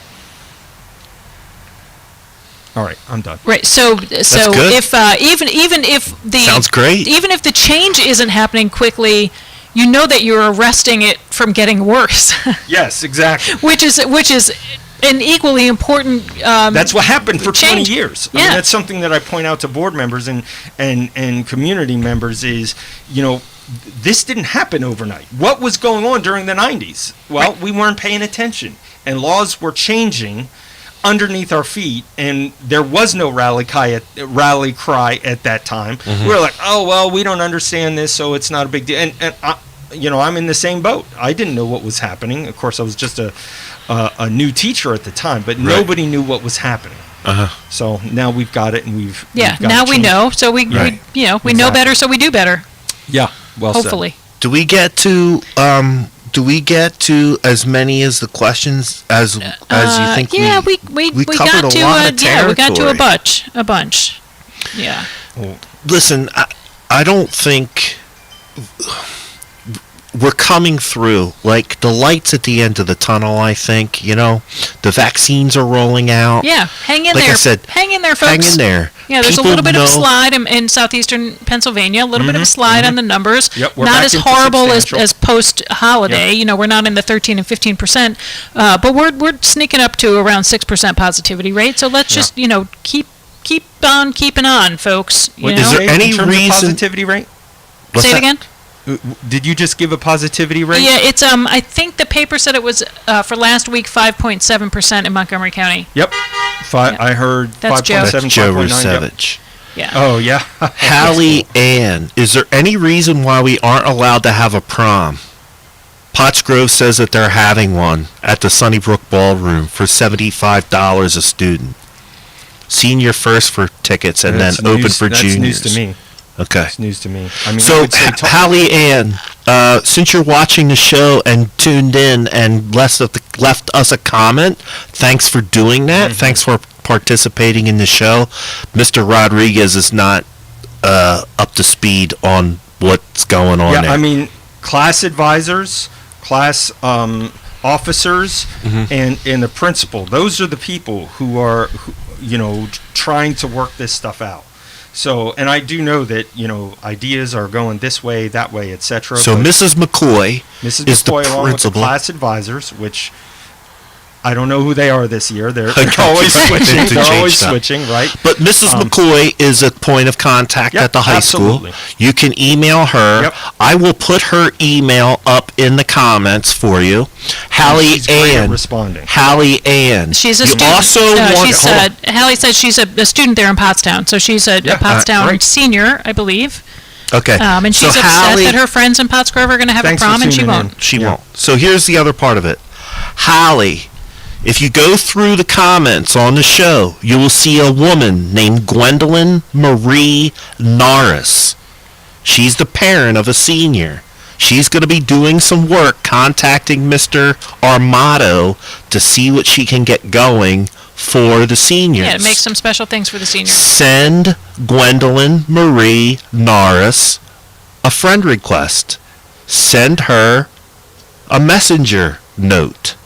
All right, I'm done. Right. So good. if even if the Sounds great. Even if the change isn't happening quickly, you know that you're arresting it from getting worse. Yes, exactly. which is an equally important. That's what happened for change. 20 years. I Yeah. mean, that's something that I point out to board members and community members is, this didn't happen overnight. What was going on during the 90s? Well, Right. we weren't paying attention, and laws were changing underneath our feet, and there was no rally cry at that time. We were like, oh, well, we don't understand this, so it's not a big deal. And I'm in the same boat. I didn't know what was happening. Of course, I was just a new teacher at the time, but nobody knew what was happening. So now we've got it, and we've got now it we changed. know. So we know Exactly. better, so we do better. Yeah, well said. Hopefully. Do we get to as many as the questions as you think? Yeah, we covered got a to lot of we got to territory. a bunch. Yeah. Listen, I don't think we're coming through. Like, the light's at the end of the tunnel, I think. The vaccines are rolling out. Yeah, hang in Like there. I said, hang in there, folks. hang in there. Yeah, there's People a little bit of a know- slide in southeastern Pennsylvania, a little bit of a slide on the numbers. Yep, we're not back as into horrible substantial. as post-holiday. Yep. We're not in the 13 and 15%, but we're sneaking up to around 6% positivity rate. So let's just, keep on keeping on, folks. What Is there in any terms of reason- positivity rate? What's Say it that? again? Did you just give a positivity rate? Yeah, it's I think the paper said it was for last week 5.7% in Montgomery County. Yep. I heard That's Joe. 5.7, That's Joe 5.9. Yep. Rusevich. Yeah. Oh, yeah. Hallie Ann, is there any reason why we aren't allowed to have a prom? Pottsgrove says that they're having one at the Sunnybrook Ballroom for $75 a student. Senior first for tickets, and That's then open news- for that's juniors. news to me. Okay. It's news to me. I mean, I So, would say Hallie Ann, since you're watching the show and tuned in and left us a comment, thanks for doing that. Thanks for participating in the show. Mr. Rodriguez is not up to speed on what's going on there. I mean, class advisors, class officers, and the principal. Those are the people who are, trying to work this stuff out. So, and I do know that, ideas are going this way, that way, etc. So Mrs. McCoy Mrs. is the McCoy, along with the principal. class advisors, which I don't know who they are this year. They're Okay. always switching. To They're change always stuff. switching, right? But Mrs. McCoy is a point of contact Yep, at the high absolutely. school. You can email her. Yep. I will put her email up in the comments for you. Hallie She's great at Ann. responding. Hallie Ann. She's a You student. also want. she's, hold on. Hallie says she's a student there in Pottstown, so she's a Yeah, Pottstown great. senior, I believe. Okay. And she's so upset Hallie, that her friends in Pottsgrove are going to have Thanks a for prom, and she tuning in. won't. She Yeah. won't. So here's the other part of it. Hallie, if you go through the comments on the show, you will see a woman named Gwendolyn Marie Norris. She's the parent of a senior. She's going to be doing some work contacting Mr. Armato to see what she can get going for the seniors. Yeah, to make some special things for the seniors. Send Gwendolyn Marie Norris a friend request. Send her a messenger note.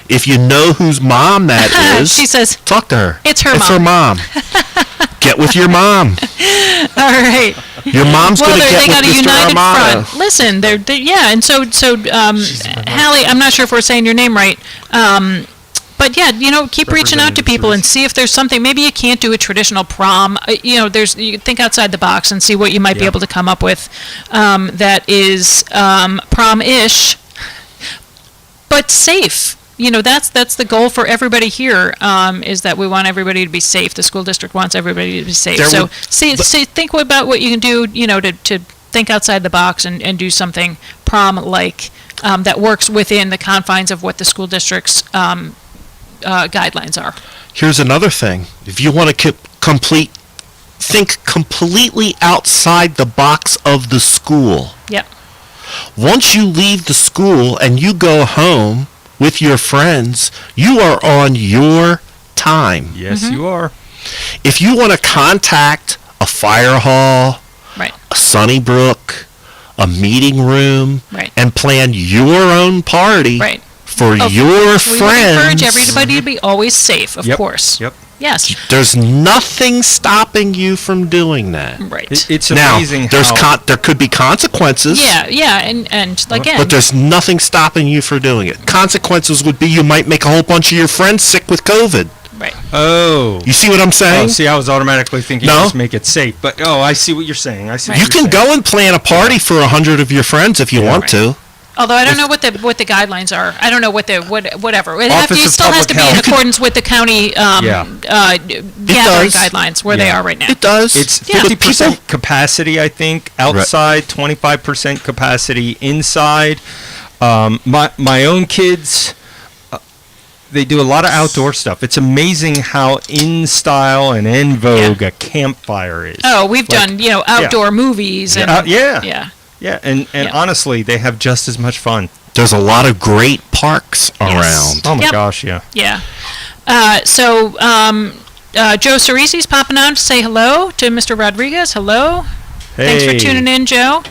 If you know whose mom that is, She says, talk to her. It's her It's her mom. Get with your mom. all right. Your mom's Well, going to they get got a with Mr. united Armato. front. Listen, yeah, and so Hallie, I'm not sure if we're saying your name right, but yeah, keep reaching out to Representative people and Truitt. see if there's something. Maybe you can't do a traditional prom. You can think outside the box and see what you might be Yeah. able to come up with that is prom-ish, but safe. That's the goal for everybody here, is that we want everybody to be safe. The school district wants everybody to be safe. There So would- think about what you can do, to think outside the box and do something prom-like that works within the confines of what the school district's guidelines are. Here's another thing. If you want to think completely outside the box of the school. Yep. Once you leave the school and you go home with your friends, you are on your time. Yes, you are. If you want to contact a fire hall, Right. a Sunnybrook, a meeting room, Right. and plan your own party Right. for Of your course, we would encourage friends, everybody to be always safe, of course. Yep. Yes. there's nothing stopping you from doing that. Right. It's Now, amazing how... there could be consequences. Yeah, and again, But there's nothing stopping you from doing it. Consequences would be you might make a whole bunch of your friends sick with COVID. right. Oh. You see what I'm saying? Oh, see, I was automatically thinking No. just make it safe. But, I see what you're saying. I see what You you're can saying. go and plan a party for 100 of your friends if you want to. Although I don't know what the guidelines are. I don't know whatever. Office You of still has Public to be in Health. accordance with the county gathering does. guidelines where they Yeah. are right now. It does. It's Yeah. 50% capacity, I think, outside, 25% capacity inside. My own kids, they do a lot of outdoor stuff. It's amazing how in style and in vogue a campfire is. Oh, we've done outdoor movies and yeah. yeah. Yeah, and Yeah. honestly, they have just as much fun. There's a lot of great parks around. Oh my Yep. gosh, yeah. Yeah. So Joe Cerisi's popping on to say hello to Mr. Rodriguez. Hello. Thanks for Hey. tuning in, Joe.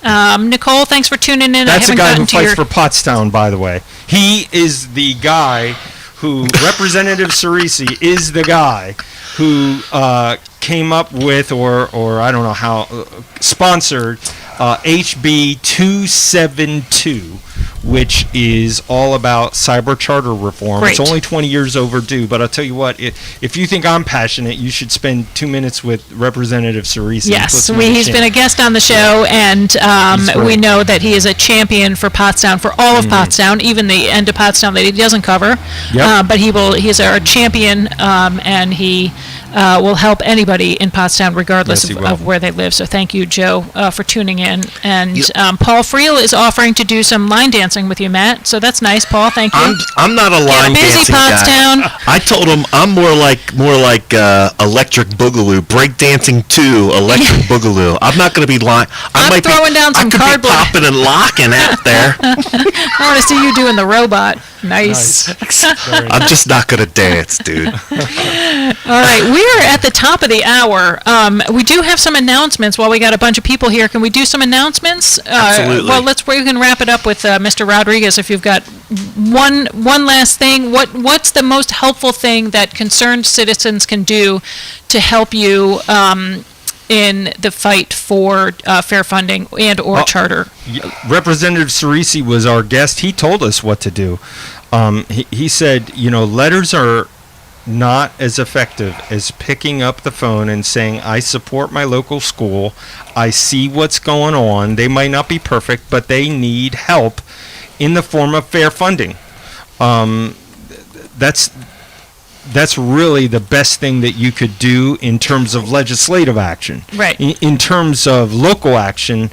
Nicole, thanks for tuning in. That's I a haven't guy gotten who to fights your for Pottstown, by the way. He is the guy who, Representative Cerisi is the guy who came up with, or I don't know how, sponsored HB 272, which is all about cyber charter reform. Great. It's only 20 years overdue, but I'll tell you what, if you think I'm passionate, you should spend 2 minutes with Representative Cerisi. Yes, he's been a guest on the show, and He's we great. know that he is a champion for Pottstown, for all of Pottstown, even the end of Pottstown that he doesn't cover. Yep. But he's our champion, and he will help anybody in Pottstown regardless Yes, he of will. where they live. So thank you, Joe, for tuning in. And Paul Friel is offering to do some line dancing with you, Matt. So that's nice, Paul. Thank you. I'm not a line busy, dancing guy. Pottstown. I told him I'm more like electric boogaloo, break dancing to electric boogaloo. I'm not going to be lying. I'm throwing down some I could cardboard. be popping and locking out there. I want to see you doing the robot. Nice. I'm just not going to dance, dude. All right, we are at the top of the hour. We do have some announcements. While we got a bunch of people here, can we do some announcements? Absolutely. Well, we can wrap it up with Mr. Rodriguez. If you've got one last thing, what's the most helpful thing that concerned citizens can do to help you in the fight for fair funding and or charter? Representative Cerisi was our guest. He told us what to do. He said, letters are not as effective as picking up the phone and saying, I support my local school. I see what's going on. They might not be perfect, but they need help in the form of fair funding. That's really the best thing that you could do in terms of legislative action. Right. In terms of local action,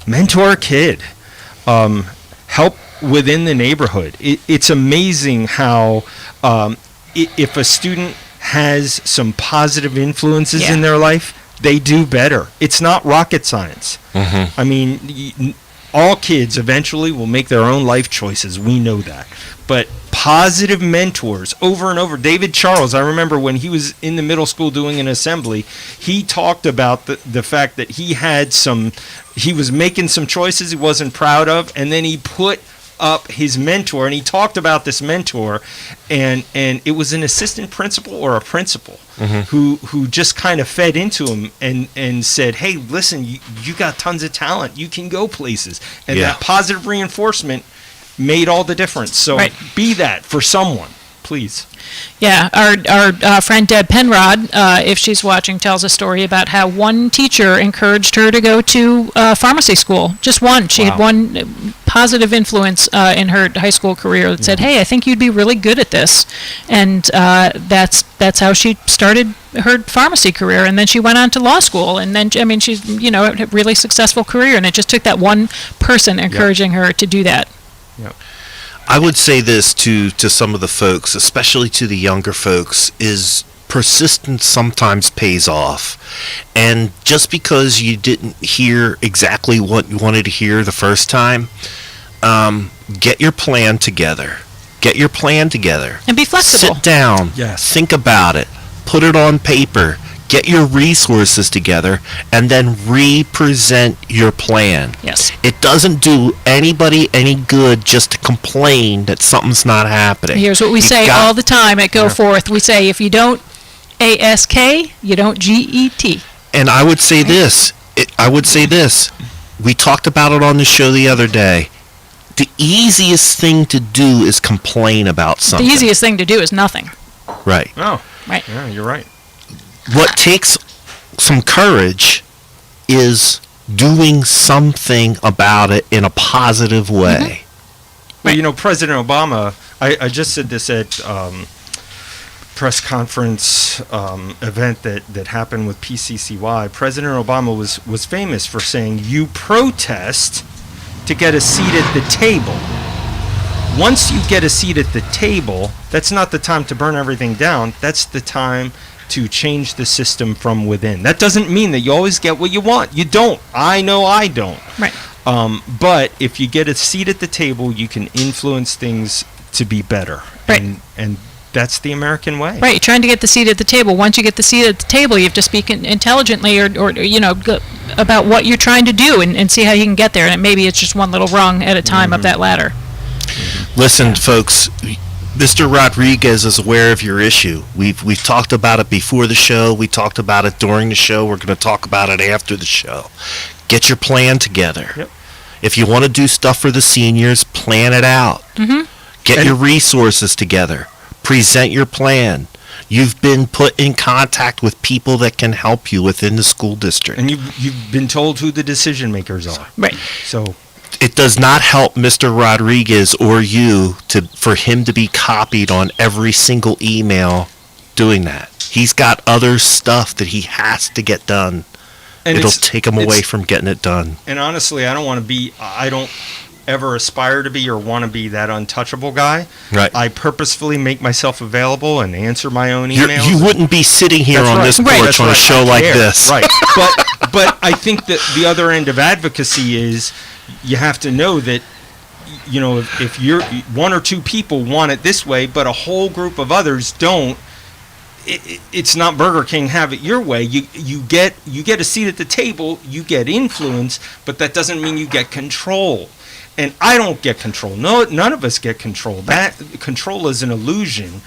mentor a kid. Help within the neighborhood. It's amazing how if a student has some positive influences in their life, they do better. It's not rocket science. Mm-hmm. I mean, all kids eventually will make their own life choices. We know that. But positive mentors over and over. David Charles, I remember when he was in the middle school doing an assembly, he talked about the fact that he was making some choices he wasn't proud of, and then he put up his mentor, and he talked about this mentor, and it was an assistant principal or a principal who just kind of fed into him and said, hey, listen, you got tons of talent, you can go places, and that positive reinforcement made all the difference. So be that for someone, please. Yeah, our friend Deb Penrod, if she's watching, tells a story about how one teacher encouraged her to go to pharmacy school. Just one. She had one positive influence in her high school career that said, "Hey, I think you'd be really good at this," and that's how she started her pharmacy career, and then she went on to law school, and then she's had a really successful career, and it just took that one person encouraging her to do that. Yep. I would say this to some of the folks, especially to the younger folks, is persistence sometimes pays off. And just because you didn't hear exactly what you wanted to hear the first time, get your plan together. Get your plan together. And be flexible. Sit down. Yes. Think about it. Put it on paper. Get your resources together, and then represent your plan. Yes. It doesn't do anybody any good just to complain that something's not happening. Here's what we say all the time at Go Forth. We say, if you don't ASK, you don't GET. And I would say this. We talked about it on the show the other day. The easiest thing to do is complain about something. The easiest thing to do is nothing. Right. Oh. Right. Yeah, you're right. What takes some courage is doing something about it in a positive way. Well, President Obama, I just said this at press conference event that happened with PCCY. President Obama was famous for saying, you protest to get a seat at the table. Once you get a seat at the table, that's not the time to burn everything down. That's the time to change the system from within. That doesn't mean that you always get what you want. You don't. I know I don't. Right. But if you get a seat at the table, you can influence things to be better. Right. And that's the American way. Right. You're trying to get the seat at the table. Once you get the seat at the table, you have to speak intelligently or about what you're trying to do and see how you can get there. And maybe it's just one little rung at a time up that ladder. Listen, folks, Mr. Rodriguez is aware of your issue. We've talked about it before the show. We talked about it during the show. We're going to talk about it after the show. Get your plan together. Yep. If you want to do stuff for the seniors, plan it out. Mm-hmm. Get your resources together. Present your plan. You've been put in contact with people that can help you within the school district. And you've been told who the decision makers are. Right. So it does not help Mr. Rodriguez or you for him to be copied on every single email doing that. He's got other stuff that he has to get done. and it'll take him away from getting it done. And honestly, I don't ever aspire to be or want to be that untouchable guy. Right. I purposefully make myself available and answer my own emails. You wouldn't be sitting here on this porch on a show like this. Right. But I think that the other end of advocacy is you have to know that, you know, if you're one or two people want it this way, but a whole group of others don't, it's not Burger King, have it your way. You get a seat at the table, you get influence, but that doesn't mean you get control. And I don't get control. No, none of us get control. That control is an illusion.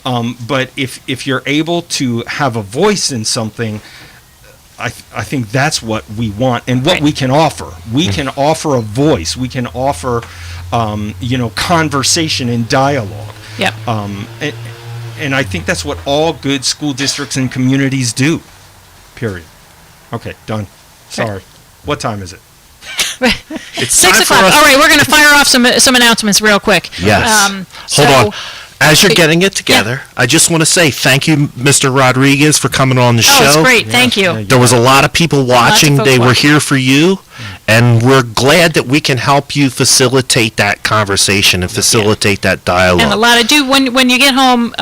But if you're able to have a voice in something, I think that's what we want and what we can offer. We can offer a voice. We can offer, conversation and dialogue. Yep. And I think that's what all good school districts and communities do. Period. Okay, done. Sorry. What time is it? It's 6 o'clock. All right, we're going to fire off some announcements real quick. Yes. Hold on. As you're getting it together, I just want to say thank you, Mr. Rodriguez, for coming on the show. Oh, it's great. Thank you. There was a lot of people watching. They were here for you, and we're glad that we can help you facilitate that conversation and facilitate that dialogue. And a lot of when you get home,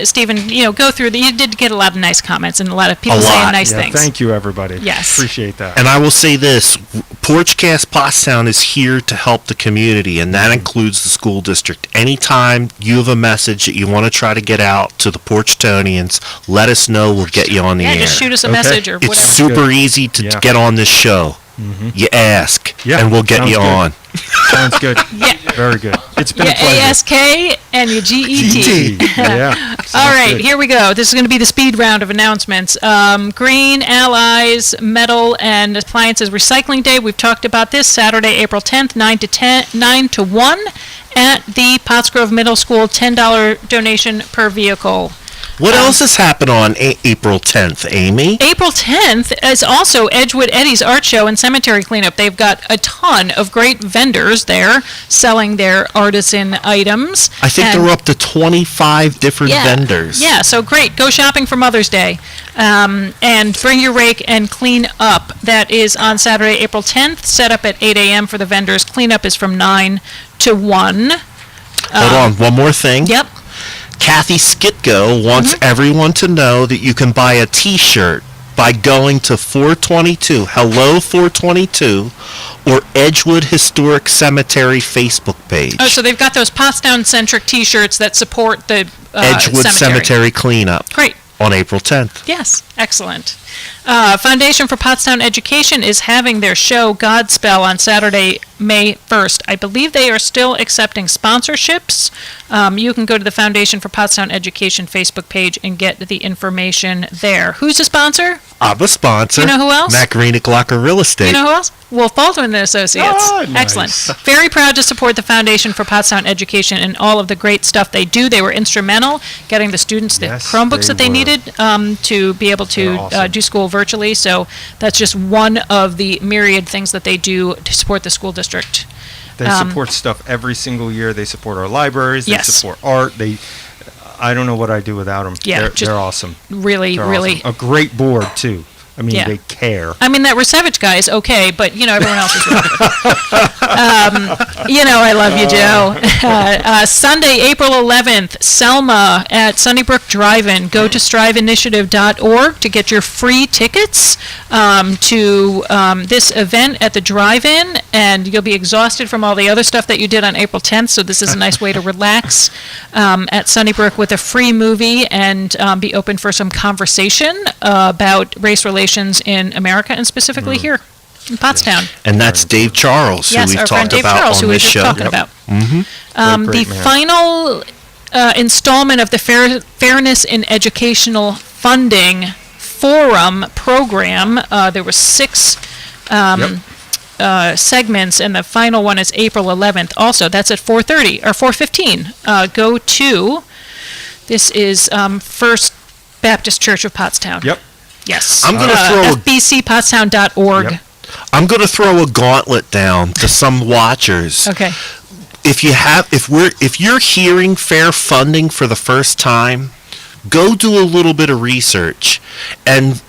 Stephen, go through you did get a lot of nice comments and a lot of people saying nice things. Thank you, everybody. Yes. Appreciate that. And I will say this, Porchcast Pottstown is here to help the community, and that includes the school district. Anytime you have a message that you want to try to get out to the Porchtonians, let us know. We'll get you on the air. Yeah, just shoot us a message or whatever. It's super easy to get on this show. Mm-hmm. You ask, and we'll get you on. Sounds good. Yeah. Very good. It's been a pleasure. ASK and your GET. Yeah. All right, here we go. This is going to be the speed round of announcements. Green Allies Metal and Appliances Recycling Day. We've talked about this Saturday, April 10th, 9 to 1 at the Pottsgrove Middle School. $10 donation per vehicle. What else has happened on April 10th, Amy? April 10th is also Edgewood Eddie's Art Show and Cemetery Cleanup. They've got a ton of great vendors there selling their artisan items. I think they're up to 25 different vendors. Yeah, so great. Go shopping for Mother's Day. And bring your rake and clean up. That is on Saturday, April 10th. Set up at 8 a.m. for the vendors. Cleanup is from 9 to 1. Hold on, one more thing. Yep. Kathy Skitgo wants everyone to know that you can buy a T-shirt by going to 422, Hello 422, or Edgewood Historic Cemetery Facebook page. Oh, so they've got those Pottstown-centric T-shirts that support the Edgewood Cemetery Cleanup. Great. On April 10th. Yes, excellent. Foundation for Pottstown Education is having their show Godspell on Saturday, May 1st. I believe they are still accepting sponsorships. You can go to the Foundation for Pottstown Education Facebook page and get the information there. Who's a sponsor? I'm a sponsor. You know who else? Macarena Glocker Real Estate. You know who else? Wolf Baldwin and Associates. Oh, nice. Excellent. Very proud to support the Foundation for Pottstown Education and all of the great stuff they do. They were instrumental getting the students the Yes, Chromebooks they that they were. needed to be able to They're awesome. do school virtually. So that's just one of the myriad things that they do to support the school district. They support stuff every single year. They support our libraries. They Yes. support art. I don't know what I'd do without them. Yeah, They're awesome. Really, They're really. awesome. A great board too. I mean, Yeah. they care. I mean, that Resevich guy is okay, but, everyone else is really good. I love you, Joe. Sunday, April 11th, Selma at Sunnybrook Drive-In. Go to striveinitiative.org to get your free tickets to this event at the drive-in, and you'll be exhausted from all the other stuff that you did on April 10th, so this is a nice way to relax at Sunnybrook with a free movie and be open for some conversation about race relations in America and specifically here in Pottstown. And that's Dave Charles, who Yes, we've our friend talked Dave about Charles, on who we were this just show. talking about. Mhm. The Great man. final installment of the Fairness in Educational Funding Forum program, there were 6 segments, and the final one is April 11th. Also, that's at 4:30 or 4:15. Go to, this is First Baptist Church of Pottstown. Yep. Yes. I'm gonna throw a- FBCpottstown.org. Yep. I'm going to throw a gauntlet down to some watchers. Okay. If you're hearing fair funding for the first time, go do a little bit of research and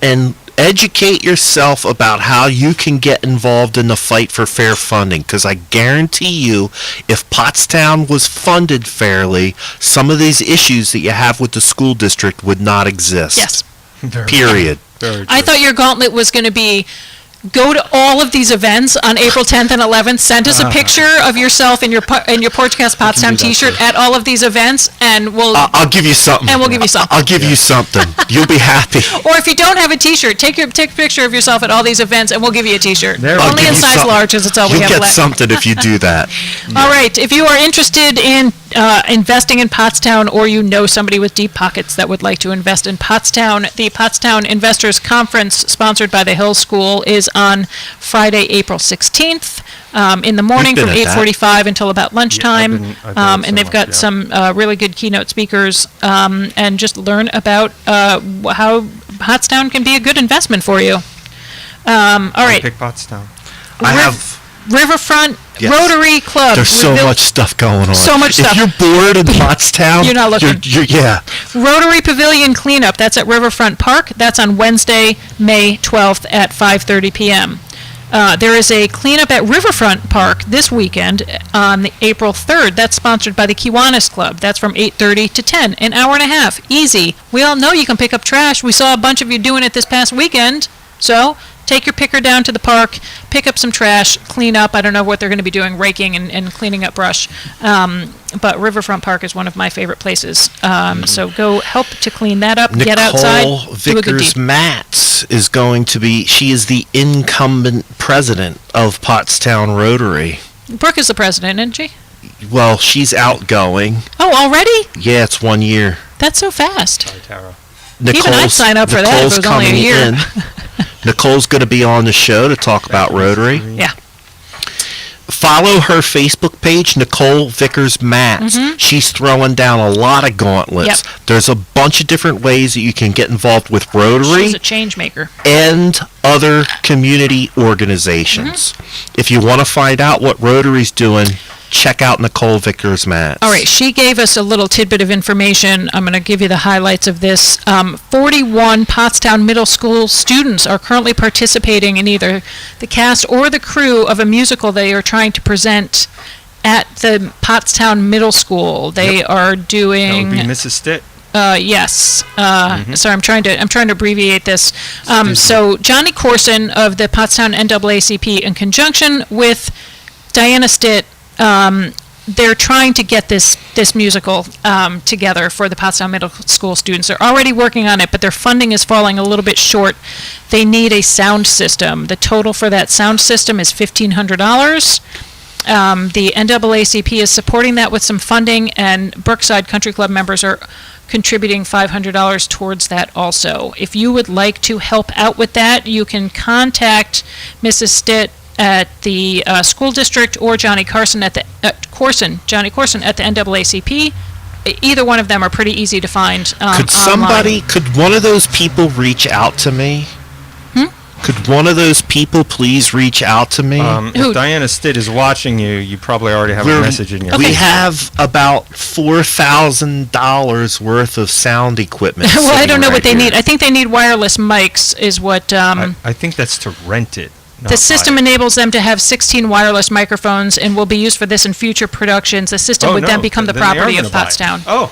educate yourself about how you can get involved in the fight for fair funding, because I guarantee you, if Pottstown was funded fairly, some of these issues that you have with the school district would not exist. Yes. Period. Very I true. thought your gauntlet was going to be go to all of these events on April 10th and 11th. Send us a picture of yourself in your Porchcast Pottstown do that T-shirt too. at all of these events, and we'll. I'll give you something. And we'll give you something. I'll give you something. You'll be happy. or if you don't have a T-shirt, take a picture of yourself at all these events, and we'll give you a T-shirt. There we I'll Only give in you size something. large, as it's all we You'll have get left. something if you do that. All right. If you are interested in investing in Pottstown, or you know somebody with deep pockets that would like to invest in Pottstown, the Pottstown Investors Conference, sponsored by the Hill School, is on Friday, April 16th, in the morning We've from been at that. 8:45 until about lunchtime. I've been And they've so got much, some really good keynote speakers, and just learn about how Pottstown can be a good investment for you. All right. Pick Pottstown. I have. Riverfront Yes. Rotary Club. There's so Revil- much stuff going on. So much stuff. If you're bored in Pottstown, You're not looking. Yeah. Rotary Pavilion Cleanup. That's at Riverfront Park. That's on Wednesday, May 12th at 5:30 p.m. There is a cleanup at Riverfront Park this weekend on April 3rd. That's sponsored by the Kiwanis Club. That's from 8:30 to 10, an hour and a half. Easy. We all know you can pick up trash. We saw a bunch of you doing it this past weekend. So take your picker down to the park, pick up some trash, clean up. I don't know what they're going to be doing, raking and cleaning up brush. But Riverfront Park is one of my favorite places. So go help to clean that up, get outside, Nicole do a good Vickers deed. Matz is going to be, she is the incumbent president of Pottstown Rotary. Brooke is the president, isn't she? Well, she's outgoing. Oh, already? Yeah, it's 1 year. That's so fast. Hi, Tara. Even I'd sign up for that if it Nicole's was only a coming year. in. Nicole's going to be on the show to talk about Rotary. Yeah. follow her Facebook page, Nicole Vickers Mats. She's throwing down a lot of gauntlets. Yep. There's a bunch of different ways that you can get involved with Rotary She's a change maker. and other community organizations. If you want to find out what Rotary's doing, check out Nicole Vickers Mats. All right, she gave us a little tidbit of information. I'm going to give you the highlights of this. 41 Pottstown Middle School students are currently participating in either the cast or the crew of a musical they are trying to present at the Pottstown Middle School. They are That doing... would be Mrs. Stitt. Yes. Sorry, I'm trying to abbreviate this. So Johnny Corson of the Pottstown NAACP, in conjunction with Diana Stitt, they're trying to get this musical together for the Pottstown Middle School students. They're already working on it, but their funding is falling a little bit short. They need a sound system. The total for that sound system is $1,500. The NAACP is supporting that with some funding, and Brookside Country Club members are contributing $500 towards that also. If you would like to help out with that, you can contact Mrs. Stitt at the school district or Johnny Carson at the Johnny Corson at the NAACP. Either one of them are pretty easy to find. Could one of those people reach out to me? Could one of those people please reach out to me? If Diana Stitt is watching you, you probably already have a message in your We phone. have about $4,000 worth of sound equipment. Well, I don't know sitting what they right need. here. I think they need wireless mics is what... I think that's to rent it. The system enables them to have 16 wireless microphones and will be used for this in future productions. The system would then become the property of Pottstown. Oh,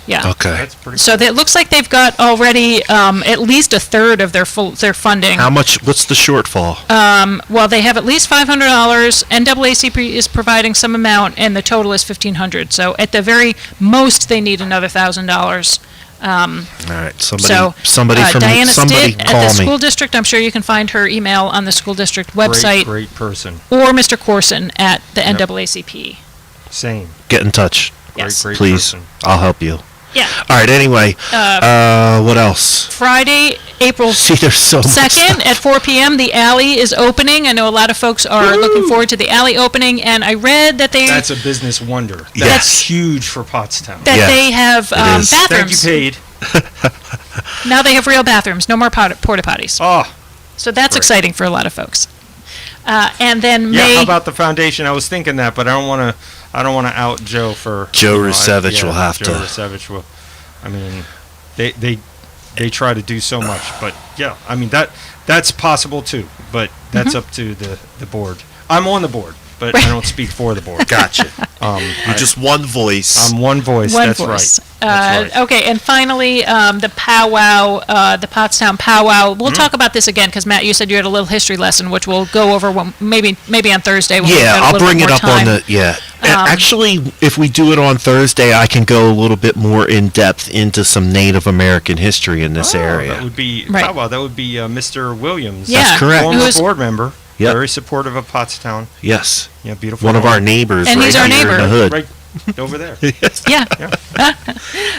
Yeah. Okay. that's pretty So it looks like they've got already at least a third of their funding. How much? What's the shortfall? Well, they have at least $500. NAACP is providing some amount, and the total is $1,500. So at the very most, they need another $1,000. All right. So Somebody Diana somebody Stitt call at the me. school district. I'm sure you can find her email on the school district website, great person. or Mr. Corson at the Yep. NAACP. Same. Get in touch, Yes. Great please. person. I'll help you. Yeah. All right. Anyway, what else? Friday, April See, there's so much 2nd stuff. at 4 p.m. The alley is opening. I know a lot of folks are looking forward to the alley opening, and I read that That's a business wonder. Yes. That's huge for Pottstown. that Yeah, they have it is. Thank you, bathrooms. paid. Now they have real bathrooms, no more porta potties. Oh, So that's great. exciting for a lot of folks. And then yeah. May. How about the foundation? I was thinking that, but I don't want to out Joe for Joe you know, Rusevich will have Joe to. Rusevich will. I mean, they try to do so much, but yeah, I mean that's possible too. But that's up to the board. I'm on the board, but I don't speak for the board. Gotcha. You're just one voice. I'm one voice. One that's voice. right. That's right. Okay, and finally, the powwow, the Pottstown powwow. We'll talk about this again because Matt, you said you had a little history lesson, which we'll go over maybe on Thursday. When we've Yeah, got a I'll little bring bit it more up time. on the Actually, if we do it on Thursday, I can go a little bit more in depth into some Native American history in this area. That would be Right. powwow. That would be Mr. Williams. Yeah, That's correct. Former who's- board member. Yep. Very supportive of Pottstown. Yes, Yeah, beautiful. one of our home. neighbors. And right he's our here neighbor. in the hood. Right over there. Yeah.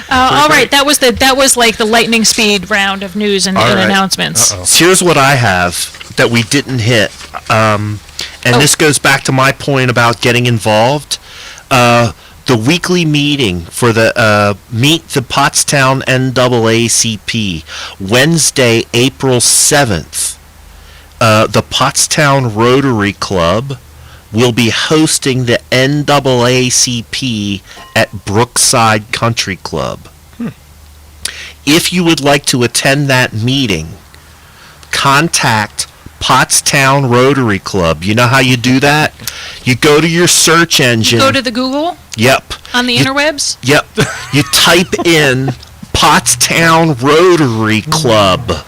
All right, that was like the lightning speed round of news and, All and right. announcements. Uh-oh. So here's what I have that we didn't hit, and this goes back to my point about getting involved. The weekly meeting for the Meet the Pottstown NAACP, Wednesday, April 7th. The Pottstown Rotary Club will be hosting the NAACP at Brookside Country Club. If you would like to attend that meeting, contact Pottstown Rotary Club. You know how you do that? You go to your search engine. Go to the Google Yep. on the You- interwebs. Yep. You type in Pottstown Rotary Club.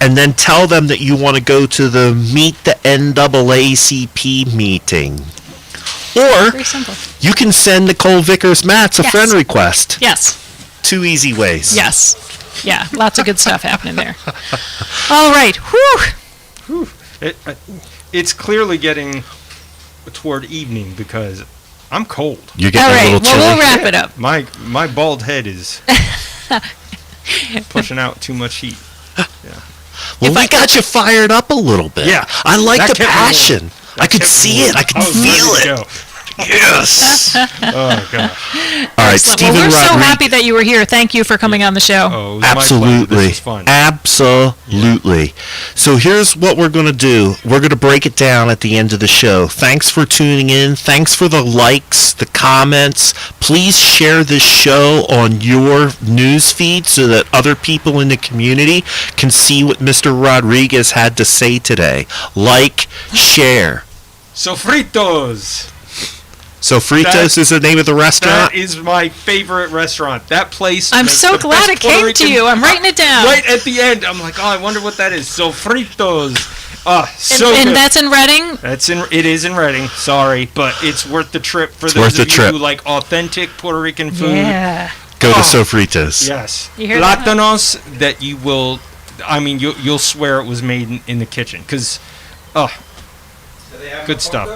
And then tell them that you want to go to the Meet the NAACP meeting. Or Very simple. you can send Nicole Vickers Mats a Yes. friend request. Yes. 2 easy ways. Yes. Yeah. Lots of good stuff happening there. All right. Whew. It's clearly getting toward evening because I'm cold. You're All getting a right. little Well, chilly. we'll wrap it up. My bald head is pushing out too much heat. Well, we got you fired up a little bit. Yeah. I like That the kept me warm. passion. I could see it. I could was feel ready to it. go. Yes. Oh gosh. All right, Excellent. Stephen Well, we're so Rodriguez. happy that you were here. Thank you for coming on the show. Oh, it was my pleasure. Absolutely. This was fun. Absolutely. So here's what we're going to do. We're going to break it down at the end of the show. Thanks for tuning in. Thanks for the likes, the comments. Please share this show on your news feed so that other people in the community can see what Mr. Rodriguez had to say today. Like, share. Sofritos. So Fritos is the name of the restaurant? That is my favorite restaurant. That place. I'm makes so the glad best it came Puerto to Rican- you. I'm writing it down. Right at the end, I'm like, oh, I wonder what that is. Sofritos. So and good. that's in Reading? It is in Reading. Sorry, but it's worth the trip for It's those worth the of you trip. who like authentic Puerto Rican food. Yeah. Go to Oh. Sofritos. Yes. You hear that? Plátanos that you will. I mean, you'll swear it was made in the kitchen because, good stuff.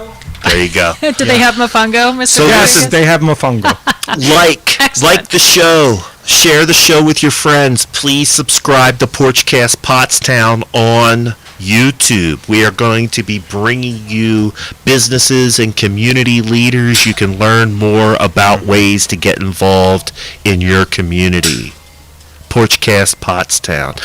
There you go. Do they have mofongo, Mr. So Rodriguez? listen, they have mofongo. Excellent. like the show. Share the show with your friends. Please subscribe to Porchcast Pottstown on YouTube. We are going to be bringing you businesses and community leaders. You can learn more about ways to get involved in your community. Porchcast Pottstown.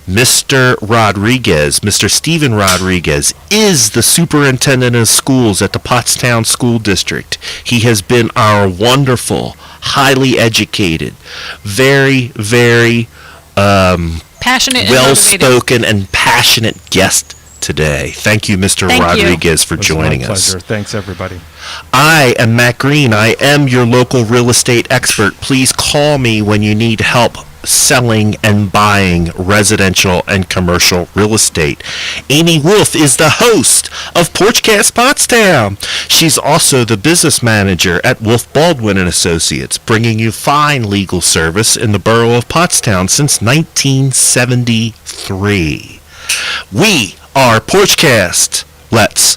Mr. Rodriguez, Mr. Stephen Rodriguez, is the superintendent of schools at the Pottstown School District. He has been our wonderful, highly educated, very, very Passionate and motivated. well-spoken and passionate guest today. Thank you, Mr. Thank you. Rodriguez, for It was joining my us. pleasure. Thanks, everybody. I am Matt Green. I am your local real estate expert. Please call me when you need help selling and buying residential and commercial real estate. Amy Wolf is the host of Porchcast Pottstown. She's also the business manager at Wolf Baldwin and Associates, bringing you fine legal service in the borough of Pottstown since 1973. We are Porchcast. Let's